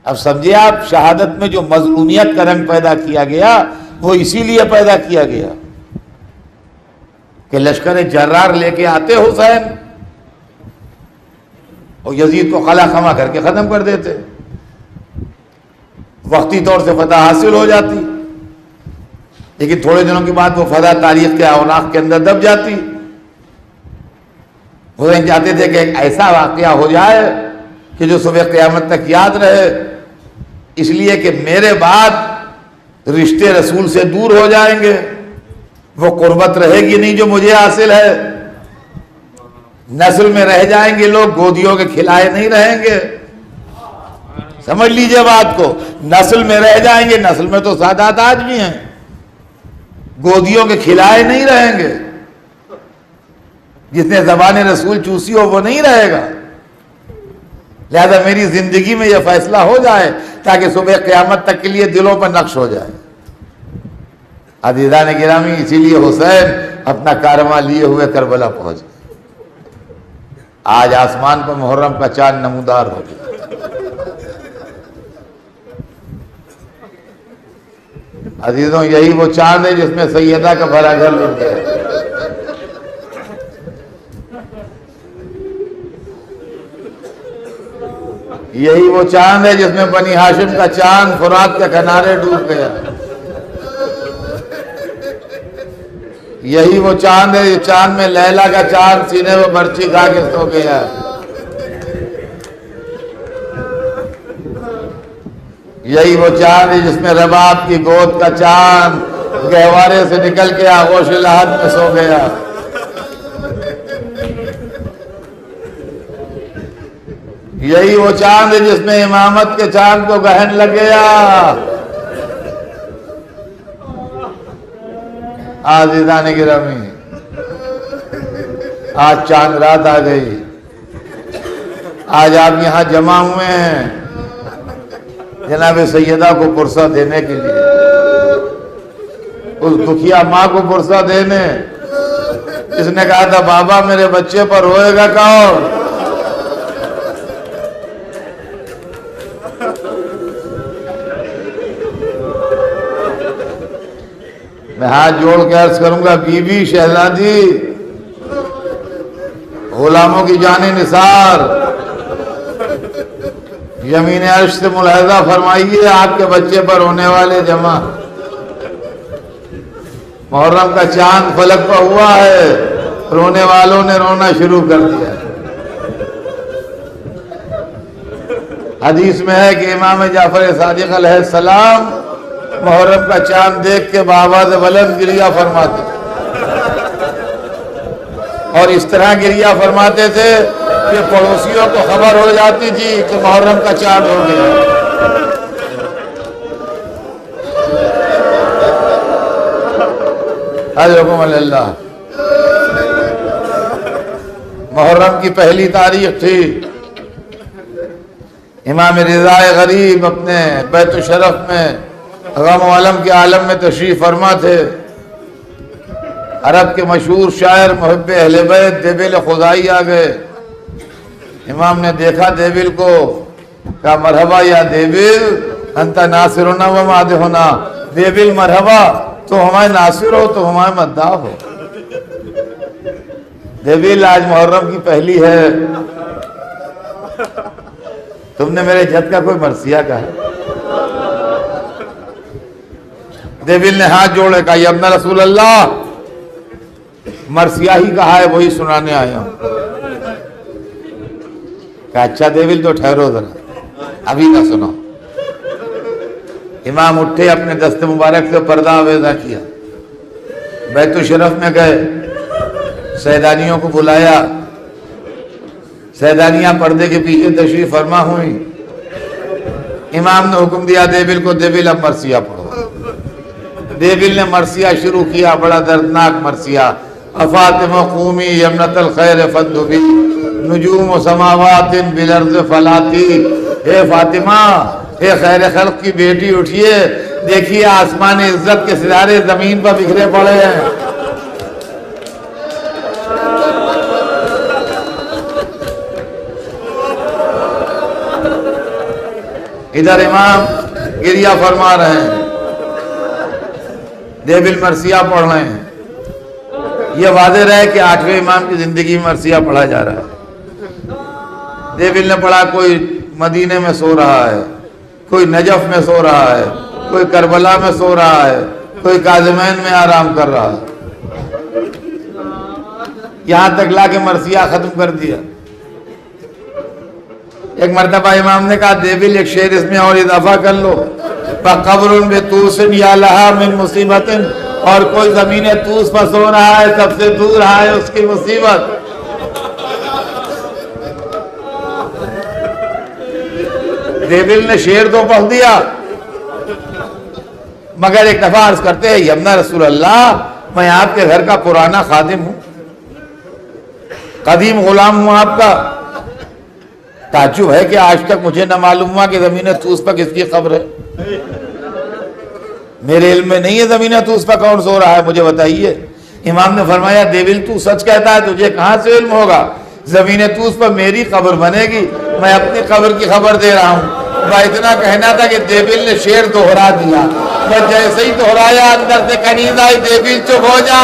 اب سمجھے آپ, شہادت میں جو مظلومیت کا رنگ پیدا کیا گیا وہ اسی لیے پیدا کیا گیا کہ لشکر جرار لے کے آتے حسین اور یزید کو خلا خما کر کے ختم کر دیتے. وقتی طور سے فتح حاصل ہو جاتی, لیکن تھوڑے دنوں کے بعد وہ فتح تاریخ کے اوراق کے اندر دب جاتی. حسین چاہتے تھے کہ ایک ایسا واقعہ ہو جائے کہ جو صبح قیامت تک یاد رہے, اس لیے کہ میرے بعد رشتے رسول سے دور ہو جائیں گے, وہ قربت رہے گی نہیں جو مجھے حاصل ہے. نسل میں رہ جائیں گے لوگ, گودیوں کے کھلائے نہیں رہیں گے. سمجھ لیجئے بات کو, نسل میں رہ جائیں گے. نسل میں تو سادات آج بھی ہیں, گودیوں کے کھلائے نہیں رہیں گے. جس نے زبان رسول چوسی ہو وہ نہیں رہے گا. لہذا میری زندگی میں یہ فیصلہ ہو جائے تاکہ صبح قیامت تک کے لیے دلوں پر نقش ہو جائے. عزیزان گرامی, اسی لیے حسین اپنا کارواں لیے ہوئے کربلا پہنچ گئے. آج آسمان پر محرم کا چاند نمودار ہو گیا. عزیزوں, یہی وہ چاند ہے جس میں سیدہ کا بھرا گھر لٹ گیا. یہی وہ چاند ہے جس میں بنی ہاشم کا چاند فرات کے کنارے ڈوب گیا. یہی وہ چاند ہے, یہ چاند میں لیلا کا چاند سینے میں برچی کھا کے سو گیا. یہی وہ چاند ہے جس میں رباب کی گود کا چاند گہوارے سے نکل کے آغوش لحد میں سو گیا. یہی وہ چاند ہے جس میں امامت کے چاند کو گہن لگ گیا. عزیزان گرامی, آج چاند رات آ گئی. آج آپ یہاں جمع ہوئے ہیں جناب سیدہ کو پرسہ دینے کے لیے, اس دکھیا ماں کو پرسہ دینے جس نے کہا تھا بابا میرے بچے پر روئے گا کون. میں ہاتھ جوڑ کے عرض کروں گا, بی بی شہزادی, غلاموں کی جان نثار, یمین عرش سے ملاحظہ فرمائیے آپ کے بچے پر ہونے والے جمع. محرم کا چاند فلک پر ہوا ہے, رونے والوں نے رونا شروع کر دیا. حدیث میں ہے کہ امام جعفر صادق علیہ السلام محرم کا چاند دیکھ کے بآواز بلند گریہ فرماتے اور اس طرح گریہ فرماتے تھے کہ پڑوسیوں کو خبر ہو جاتی تھی کہ محرم کا چاند ہو گیا۔ حضرکم اللہ۔ محرم کی پہلی تاریخ تھی، امام رضا غریب اپنے بیت الشرف میں غم و علم کے عالم میں تشریف فرما تھے۔ عرب کے مشہور شاعر محب اہل بیت دیبل خدائی آ گئے۔ امام نے دیکھا دیبل کو، کہا مرحبا یا دیبل انت ناصرنا و مادحنا، دیبل مرحبا تو ہمارے ناصر ہو تو ہمارے مداح ہو۔ دیبل آج محرم کی پہلی ہے، تم نے میرے جد کا کوئی مرثیہ کہا؟ دیبل نے ہاتھ جوڑے کہا یا ابن رسول اللہ، مرثیہ ہی کہا ہے وہی سنانے آیا ہوں۔ کہا اچھا دیبل تو ٹھہرو ذرا، ابھی نہ سنو۔ امام اٹھے، اپنے دست مبارک سے پردہ آویزہ کیا، بیت الشرف میں گئے، سیدانیوں کو بلایا، سیدانیاں پردے کے پیچھے تشریف فرما ہوئی۔ امام نے حکم دیا دیبل کو، دیبل اب مرثیہ پڑھو۔ دیبل نے مرثیہ شروع کیا، بڑا دردناک مرثیہ۔ افاطمہ قومی یمنت الخیر فدبی نجوم و سماوات بالارض فلاتی، اے فاطمہ، اے خیر خلق کی بیٹی اٹھیے، دیکھیے آسمان عزت کے ستارے زمین پر بکھرے پڑے ہیں۔ ادھر امام گریہ فرما رہے ہیں، دیبل مرثیہ پڑھ رہے ہیں۔ یہ واضح رہے کہ 8ویں امام کی زندگی میں مرثیہ پڑھا جا رہا ہے۔ دیبل نے پڑھا، کوئی مدینے میں سو رہا ہے، کوئی نجف میں سو رہا ہے، کوئی کربلا میں سو رہا ہے، کوئی کاظمین میں آرام کر رہا ہے، یہاں تک لا کے مرثیہ ختم کر دیا۔ ایک مرتبہ امام نے کہا دیبل ایک شعر اس میں اور اضافہ کر لو، فَقَبْرٌ بِطُوسٍ يَا لَهَا مِن مُصِیبَةٍ، اور کوئی زمین طوس پر سو رہا ہے، سب سے دور ہے اس کی مصیبت۔ دیبل نے شعر تو پڑھ دیا، مگر ایک دفعہ عرض کرتے ہیں یمنا رسول اللہ، میں آپ کے گھر کا پرانا خادم ہوں، قدیم غلام ہوں آپ کا۔ تعجب ہے کہ آج تک مجھے نہ معلوم ہوا کہ زمین طوس پر کس کی قبر ہے، میرے علم میں نہیں ہے زمین طوس پر کون سو رہا ہے، مجھے بتائیے۔ امام نے فرمایا دیبل تو سچ کہتا ہے، تجھے کہاں سے علم ہوگا؟ زمین طوس پر میری قبر بنے گی، میں اپنی قبر کی خبر دے رہا ہوں۔ میں اتنا کہنا تھا کہ دیبل نے شعر دہرا دیا، میں جیسے ہی دہرایا اندر سے کنیز آئی، دیبل چپ ہو جا،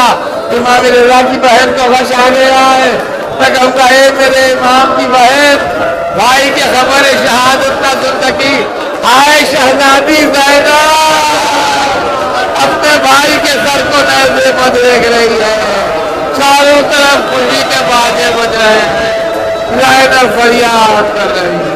امام رضا کی بہن کو غش آ گیا ہے۔ میں کہوں گا اے میرے امام کی بہن، بھائی کی خبر شہادت نہ سن سکی، آئے شہزادی زینب اپنے بھائی کے سر کو نیزے پر دیکھ رہی ہے، چاروں طرف خوشی کے باجے بج رہے ہیں، زینب فریاد کر رہی ہے۔